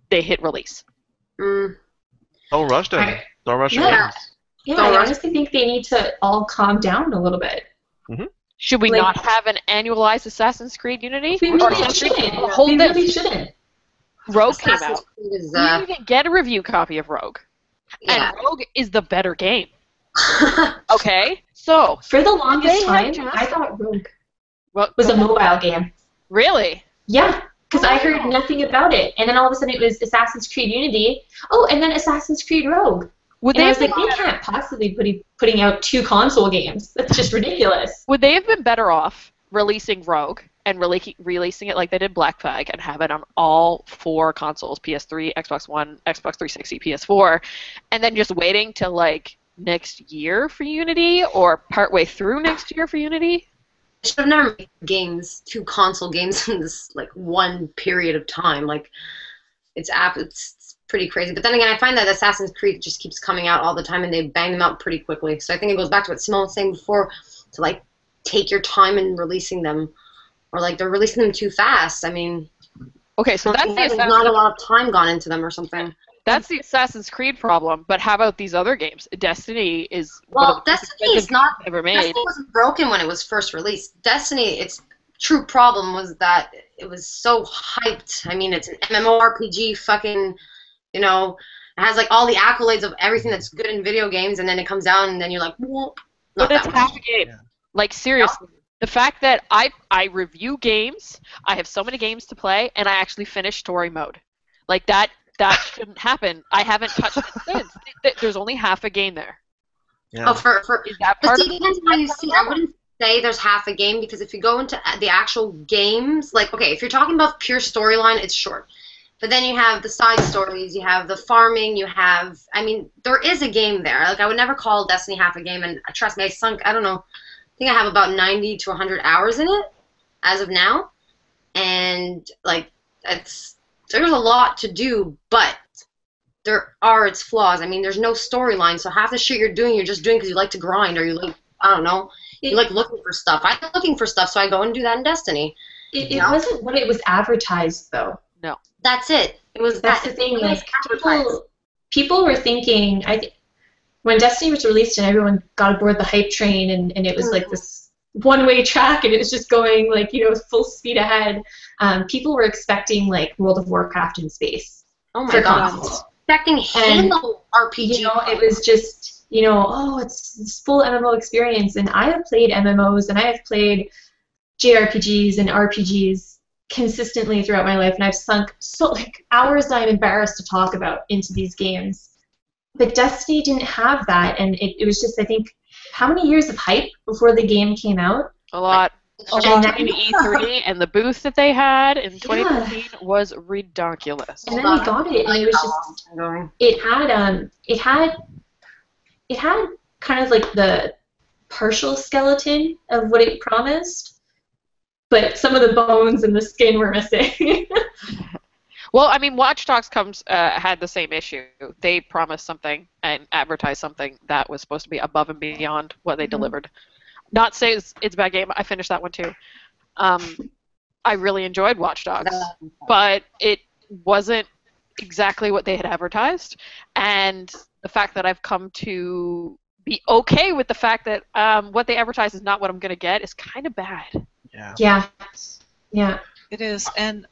they hit release? Don't rush them. Don't rush your games. Yeah, I honestly think they need to all calm down a little bit. Should we not have an annualized Assassin's Creed Unity? We really shouldn't. Rogue came out. We didn't even get a review copy of Rogue. And Rogue is the better game. Okay? So, for the longest time, I thought Rogue was a mobile game. Really? Yeah, because I heard nothing about it. And then all of a sudden it was Assassin's Creed Unity. Oh, and then Assassin's Creed Rogue. And I was like, they can't possibly be putting out 2 console games. That's just ridiculous. Would they have been better off releasing Rogue and releasing it like they did Black Flag and have it on all 4 consoles, PS3, Xbox One, Xbox 360, PS4, and then just waiting till, like, next year for Unity or partway through next year for Unity. I should have never made games, 2 console games in this like one period of time. Like it's pretty crazy. But then again, I find that Assassin's Creed just keeps coming out all the time, and they bang them out pretty quickly. So I think it goes back to what Simone was saying before, to like take your time in releasing them, or like they're releasing them too fast. I mean, Okay, so that's the there's not a lot of time gone into them or something. That's the Assassin's Creed problem, but how about these other games? Destiny is Well, Destiny is not ever made. Destiny wasn't broken when it was first released. Destiny, its true problem was that it was so hyped. I mean, it's an MMORPG, fucking, you know, it has like all the accolades of everything that's good in video games, and then it comes out, and then you're like, whoa, not But it's that half much. a game. Like seriously, the fact that I review games, I have so many games to play, and I actually finish story mode, like that shouldn't happen. I haven't touched it since. There's only half a game there. Yeah. Oh, for Is that but part see, of it depends on how you see it. I wouldn't say there's half a game, because if you go into the actual games, like, okay, if you're talking about pure storyline, it's short. But then you have the side stories, you have the farming, you have, I mean, there is a game there. Like, I would never call Destiny half a game, and trust me, I don't know, I think I have about 90 to 100 hours in it as of now. And, like, there's a lot to do, but there are its flaws. I mean, there's no storyline, so half the shit you're just doing because you like to grind, or you like, I don't know, you like looking for stuff. I like looking for stuff, so I go and do that in Destiny. It wasn't what it was advertised, though. No. That's it. It was That's the thing. Like people were thinking. When Destiny was released and everyone got aboard the hype train, and it was like this one-way track, and it was just going like full speed ahead. People were expecting like World of Warcraft in space. Oh my god! Expecting Halo RPG. It was just it's this full MMO experience, and I have played MMOs and I have played JRPGs and RPGs consistently throughout my life, and I've sunk hours that I'm embarrassed to talk about into these games. But Destiny didn't have that, and it was just, I think, how many years of hype before the game came out? A lot. And Between E3 and the booth that they had in 2015 was ridiculous. And then we got it, and it was just it had kind of like the partial skeleton of what it promised, but some of the bones and the skin were missing. Well, I mean, Watch Dogs had the same issue. They promised something and advertised something that was supposed to be above and beyond what they delivered. Not say it's a bad game. I finished that one too. I really enjoyed Watch Dogs, but it wasn't exactly what they had advertised. And the fact that I've come to be okay with the fact that what they advertise is not what I'm going to get is kind of bad. Yeah. It is, and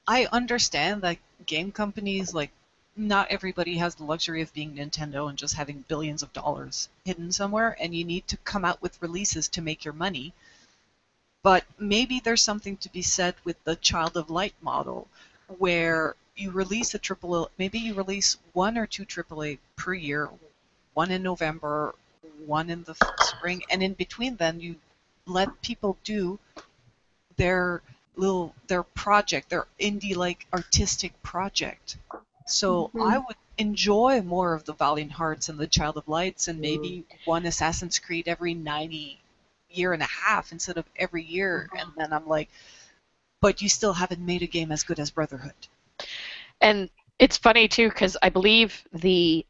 I understand that game companies, like, not everybody has the luxury of being Nintendo and just having billions of dollars hidden somewhere, and you need to come out with releases to make your money. But maybe there's something to be said with the Child of Light model, where you release maybe you release 1 or 2 AAA per year, one in November, one in the spring, and in between then you let people do their project, their indie-like artistic project. So I would enjoy more of the Valiant Hearts and the Child of Lights, and maybe one Assassin's Creed every 90 year and a half instead of every year. And then I'm like, but you still haven't made a game as good as Brotherhood. And it's funny too, because I believe the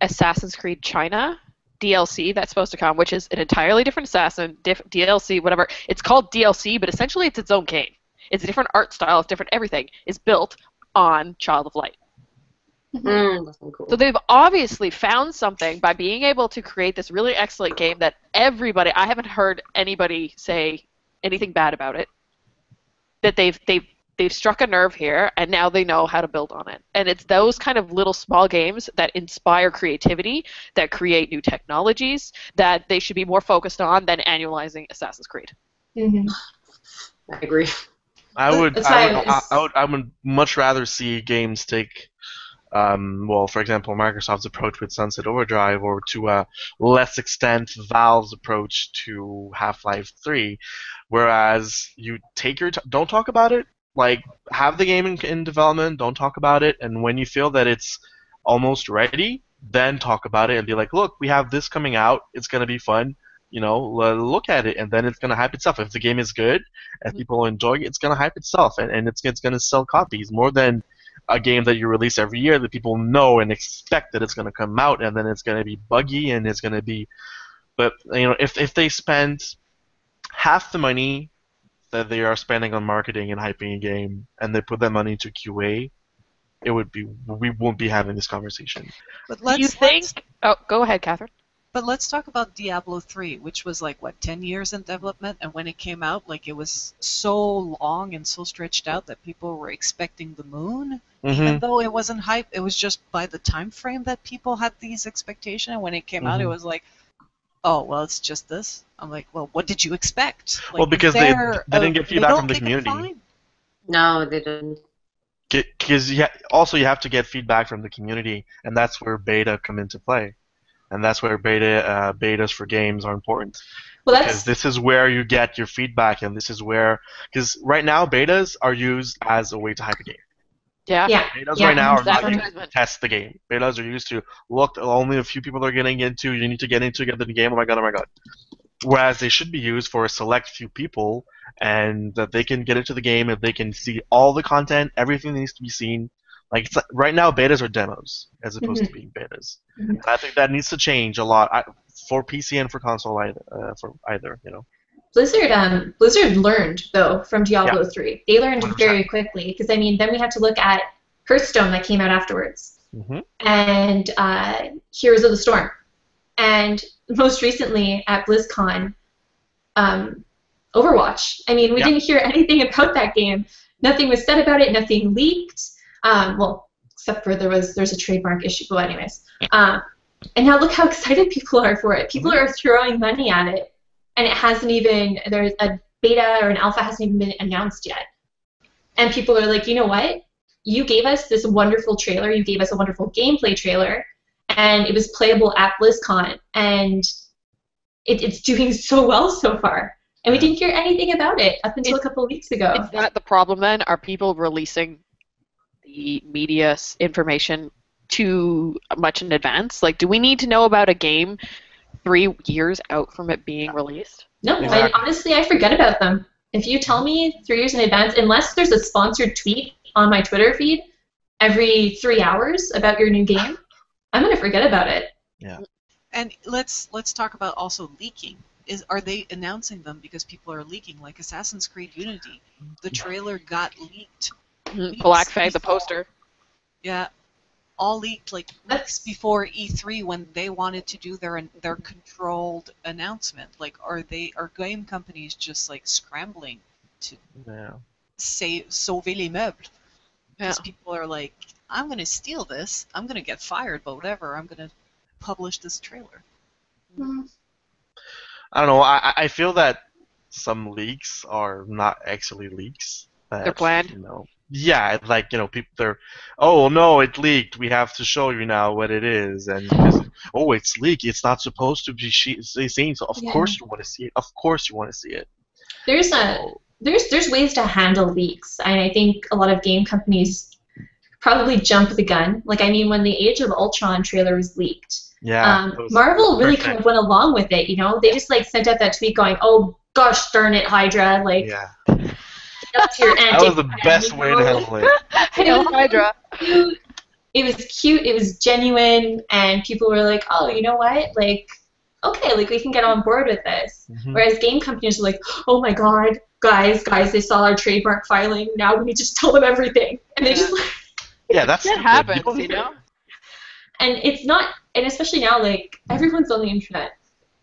Assassin's Creed China DLC that's supposed to come, which is an entirely different Assassin, DLC, whatever. It's called DLC, but essentially it's its own game. It's a different art style, it's different everything. Is built on Child of Light. That's cool. So they've obviously found something by being able to create this really excellent game that everybody, I haven't heard anybody say anything bad about it, that they've struck a nerve here, and now they know how to build on it. And it's those kind of little small games that inspire creativity, that create new technologies, that they should be more focused on than annualizing Assassin's Creed. Mm-hmm. I agree. I would much rather see games take, for example, Microsoft's approach with Sunset Overdrive, or to a less extent Valve's approach to Half-Life 3, whereas you take your don't talk about it, like have the game in development, don't talk about it, and when you feel that it's almost ready, then talk about it and be like, look, we have this coming out. It's gonna be fun. Look at it, and then it's gonna hype itself. If the game is good, if people are enjoying it, it's gonna hype itself, and it's gonna sell copies more than a game that you release every year that people know and expect that it's gonna come out, and then it's gonna be buggy and it's gonna be. But if they spend half the money that they are spending on marketing and hyping a game, and they put that money into QA, we won't be having this conversation. But Do you think? Oh, go ahead, Catherine. But let's talk about Diablo 3, which was like, what, 10 years in development? And when it came out, like, it was so long and so stretched out that people were expecting the moon. Even though it wasn't hype, it was just by the time frame that people had these expectations. And when it came out, it was like, oh, well, it's just this. I'm like, well, what did you expect? Like, well, because they didn't get feedback from the community. No, they didn't. Because you have to get feedback from the community, and that's where beta come into play. And that's where betas for games are important. Well, because this is where you get your feedback, and this is where, because right now betas are used as a way to hype a game. Yeah. Betas right now are not used to test the game. Betas are used to look. Only a few people are getting into. You need to get into the game. Oh my god! Oh my god! Whereas they should be used for a select few people, and that they can get into the game and they can see all the content, everything that needs to be seen. Like right now, betas are demos as opposed to being betas. And I think that needs to change a lot for PC and for console either. Blizzard learned though from Diablo 3. They learned 100%. Very quickly because then we have to look at Hearthstone that came out afterwards, and Heroes of the Storm, and most recently at BlizzCon, Overwatch. I mean, we didn't hear anything about that game. Nothing was said about it. Nothing leaked. Well, except for there's a trademark issue. But anyways, and now look how excited people are for it. People are throwing money at it, and it hasn't even, there's a beta or an alpha hasn't even been announced yet. And people are like, you know what? You gave us this wonderful trailer. You gave us a wonderful gameplay trailer, and it was playable at BlizzCon, and it's doing so well so far. And we didn't hear anything about it up until a couple of weeks ago. Is that the problem then? Are people releasing the media information too much in advance? Like, do we need to know about a game 3 years out from it being released? No, exactly. Honestly, I forget about them. If you tell me 3 years in advance, unless there's a sponsored tweet on my Twitter feed every 3 hours about your new game, I'm going to forget about it. Yeah. And let's talk about also leaking. Are they announcing them because people are leaking? Like Assassin's Creed Unity, the trailer got leaked. Black Flag, the poster. Yeah, all leaked like weeks before E3 when they wanted to do their controlled announcement. Like, are game companies just like scrambling to sauver les meubles? Because people are like, I'm gonna steal this. I'm gonna get fired, but whatever. I'm gonna publish this trailer. I don't know. I feel that some leaks are not actually leaks. They're planned. Yeah, like people. They're, oh no, it leaked. We have to show you now what it is, and oh, it's leaked. It's not supposed to be seen. So of course you want to see it. Of course you want to see it. There's ways to handle leaks, and I think a lot of game companies probably jump the gun. Like, I mean, when the Age of Ultron trailer was leaked. Yeah, Marvel really kind of went along with it, They just like sent out that tweet going, "Oh gosh, darn it, Hydra!" Like, up to your that was the best way to handle it. Hydra. It was cute. It was genuine, and people were like, "Oh, you know what? Like, okay, like we can get on board with this." Whereas game companies are like, "Oh my God, guys, they saw our trademark filing. Now we need to just tell them everything," and they just like, that's that happens, And it's not, and especially now, like, everyone's on the internet.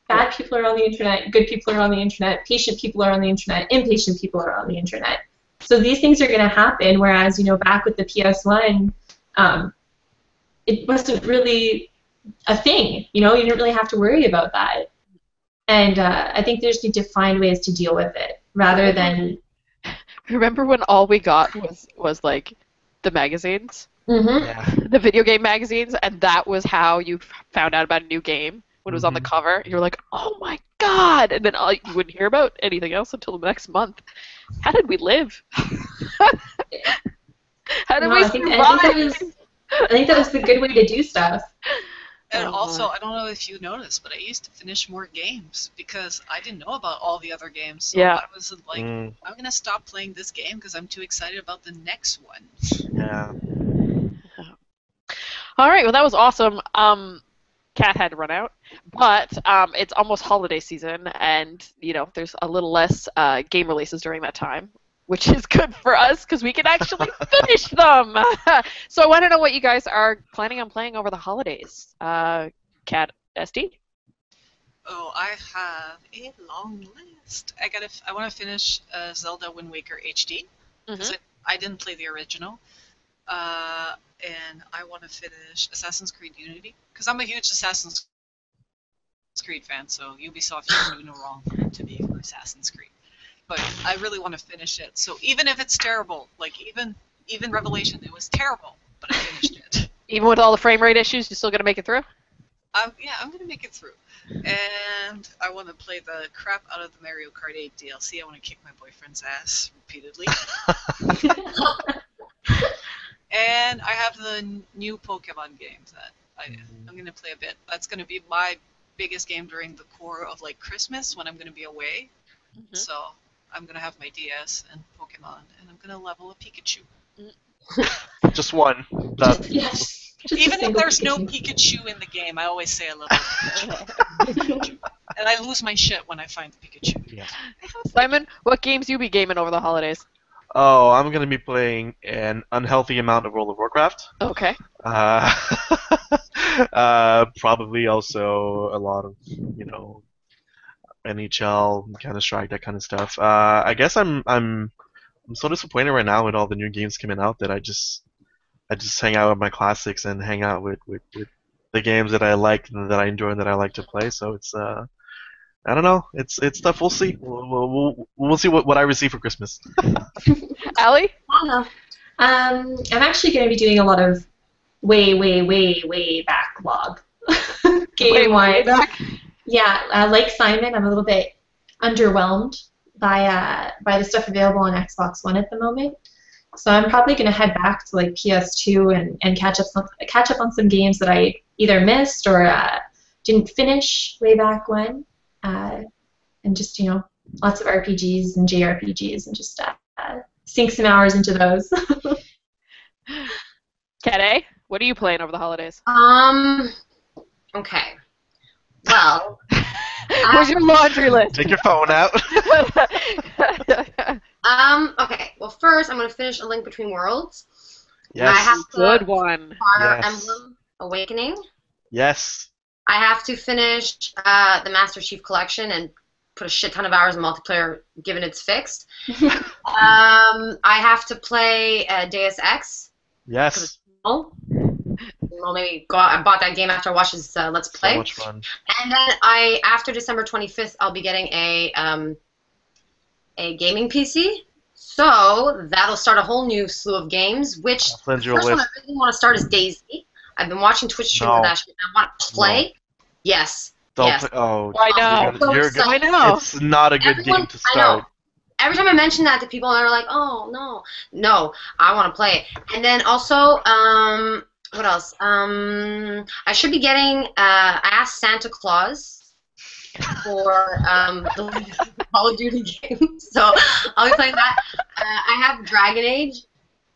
Bad people are on the internet, good people are on the internet, patient people are on the internet, impatient people are on the internet. So these things are going to happen, whereas, back with the PS1, it wasn't really a thing. You didn't really have to worry about that. And I think they just need to find ways to deal with it, rather than... Remember when all we got was like, the magazines? The video game magazines, and that was how you found out about a new game when it was on the cover. You were like, "Oh my God!" And then you wouldn't hear about anything else until the next month. How did we live? How did we survive? I think that was the good way to do stuff. And Oh, also, my. I don't know if you noticed, but I used to finish more games because I didn't know about all the other games. So Yeah. I was like, Mm, I'm going to stop playing this game because I'm too excited about the next one. yeah. All right, well, that was awesome. Cat had to run out, but it's almost holiday season, and there's a little less game releases during that time, which is good for us because we can actually finish them. So I want to know what you guys are planning on playing over the holidays. Cat SD. Oh, I have a long list. I want to finish Zelda Wind Waker HD because Mm-hmm. I didn't play the original. And I want to finish Assassin's Creed Unity because I'm a huge Assassin's Creed fan. So Ubisoft, you can do no wrong to me for Assassin's Creed. But I really want to finish it. So even if it's terrible, like even Revelation, it was terrible, but I finished it. Even with all the frame rate issues, you're still gonna make it through. Yeah, I'm gonna make it through. And I want to play the crap out of the Mario Kart 8 DLC. I want to kick my boyfriend's ass repeatedly. And I have the new Pokemon games that I'm going to play a bit. That's going to be my biggest game during the core of like Christmas when I'm going to be away. Mm-hmm. So I'm going to have my DS and Pokemon, and I'm going to level a Pikachu. Just one. Yes. Just a Even if single there's no Pikachu. Pikachu in the game, I always say I level a Pikachu. And I lose my shit when I find the Pikachu. Yes. Simon, what games you be gaming over the holidays? Oh, I'm gonna be playing an unhealthy amount of World of Warcraft. Okay. Uh, probably also a lot of, NHL, Counter-Strike, that kind of stuff. I guess I'm so disappointed right now with all the new games coming out that I just hang out with my classics and hang out with the games that I like and that I enjoy and that I like to play. So it's I don't know. It's tough. We'll see. We'll see what I receive for Christmas. Allie? I don't know. I'm actually going to be doing a lot of way backlog game-wise. back. Yeah, like Simon, I'm a little bit underwhelmed by the stuff available on Xbox One at the moment. So I'm probably going to head back to like PS2 and catch up on some games that I either missed or didn't finish way back when, and just lots of RPGs and JRPGs and just sink some hours into those. Cat A, what are you playing over the holidays? Okay. Well, Where's your laundry list? Take your phone out. okay. Well, first I'm gonna finish A Link Between Worlds. Yes. I have to Good one. Fire Yes. Emblem Awakening. Yes. I have to finish the Master Chief Collection and put a shit ton of hours in multiplayer, given it's fixed. I have to play Deus Ex. Yes. Well, maybe I bought that game after I watched his Let's Play. So much fun. And then after December 25th, I'll be getting a gaming PC. So that'll start a whole new slew of games. Which I'll send the you a first one I list. really want to start is Daisy. I've been watching Twitch streams of No. that shit. And I want to play. No. Yes. Don't Yes. play. Oh, I know. You're gonna, I know. it's not a good Everyone- game to I know. start. Every time I mention that to people, they're like, "Oh no, I want to play it." And then also, what else? I should be getting. I asked Santa Claus for the Call of Duty game, so I'll be playing that. I have Dragon Age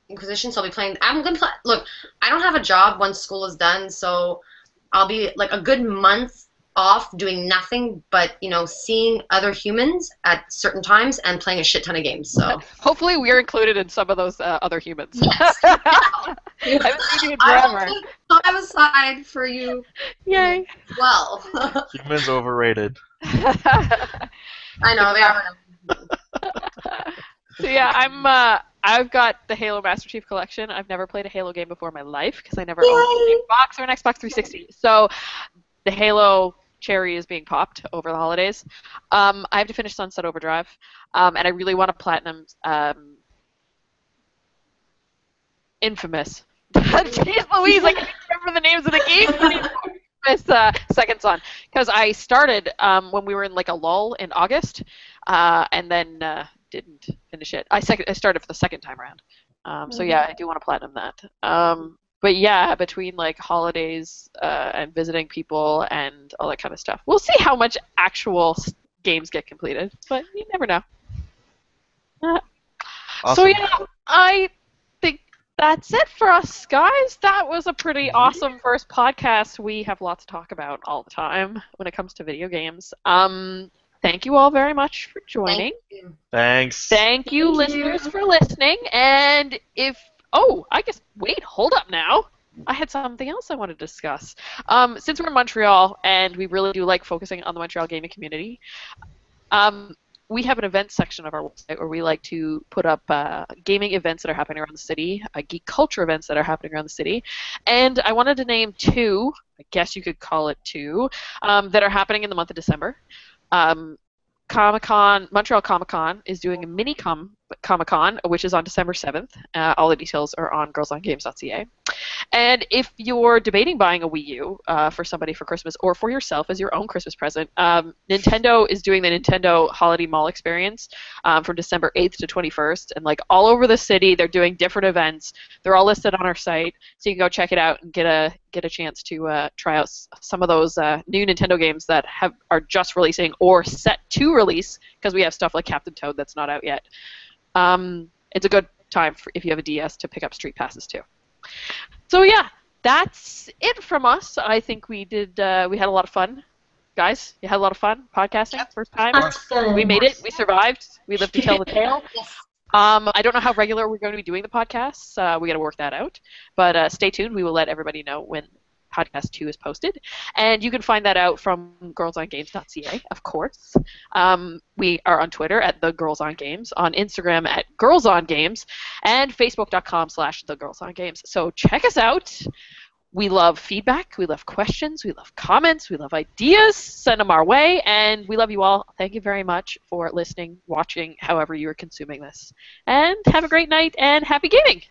Inquisition, so I'll be playing. I'm gonna play. Look, I don't have a job once school is done, so I'll be like a good month off doing nothing but seeing other humans at certain times and playing a shit ton of games. So Hopefully we're included in some of those other humans. yes, I haven't seen you in I will forever. take time aside for you Yay. as well. Humans overrated. I know they are. So yeah, I've got the Halo Master Chief Collection. I've never played a Halo game before in my life because I never owned an Xbox or an Xbox 360. So the Halo cherry is being popped over the holidays. I have to finish Sunset Overdrive, and I really want to platinum Infamous. Jeez Louise, I can't remember the names of the games anymore. Infamous Second Son, because I started when we were in like a lull in August, and then didn't finish it. I started for the second time around. So yeah, I do want to platinum that. but yeah, between like holidays and visiting people and all that kind of stuff, we'll see how much actual games get completed. But you never know. Uh, So Awesome. yeah, I think that's it for us, guys. That was a pretty awesome first podcast. We have lots to talk about all the time when it comes to video games. Thank you all very much for joining. Thank you. Thanks. Thank you, Thank listeners, you. for listening. And I guess, wait, hold up now. I had something else I wanted to discuss. Since we're in Montreal and we really do like focusing on the Montreal gaming community, we have an events section of our website where we like to put up gaming events that are happening around the city, geek culture events that are happening around the city. And I wanted to name two, I guess you could call it two, that are happening in the month of December. Comic-Con, Montreal Comic-Con is doing a mini Comic-Con, which is on December 7th. All the details are on girlsongames.ca. And if you're debating buying a Wii U for somebody for Christmas or for yourself as your own Christmas present, Nintendo is doing the Nintendo Holiday Mall experience from December 8th to 21st. And like all over the city, they're doing different events. They're all listed on our site, so you can go check it out and get a chance to try out some of those new Nintendo games that are just releasing or set to release, because we have stuff like Captain Toad that's not out yet. It's a good time if you have a DS to pick up Street Passes too. So yeah, that's it from us. I think we had a lot of fun. Guys, you had a lot of fun podcasting first time. Awesome. We made it. We survived. We lived to tell the tale. Yes. I don't know how regular we're going to be doing the podcasts. We got to work that out. But stay tuned. We will let everybody know when podcast 2 is posted. And you can find that out from girlsongames.ca, of course. We are on Twitter at The Girls on Games, on Instagram at Girls on Games, and Facebook.com/The Girls on Games. So check us out. We love feedback. We love questions. We love comments. We love ideas. Send them our way. And we love you all. Thank you very much for listening, watching, however you are consuming this. And have a great night and happy gaming.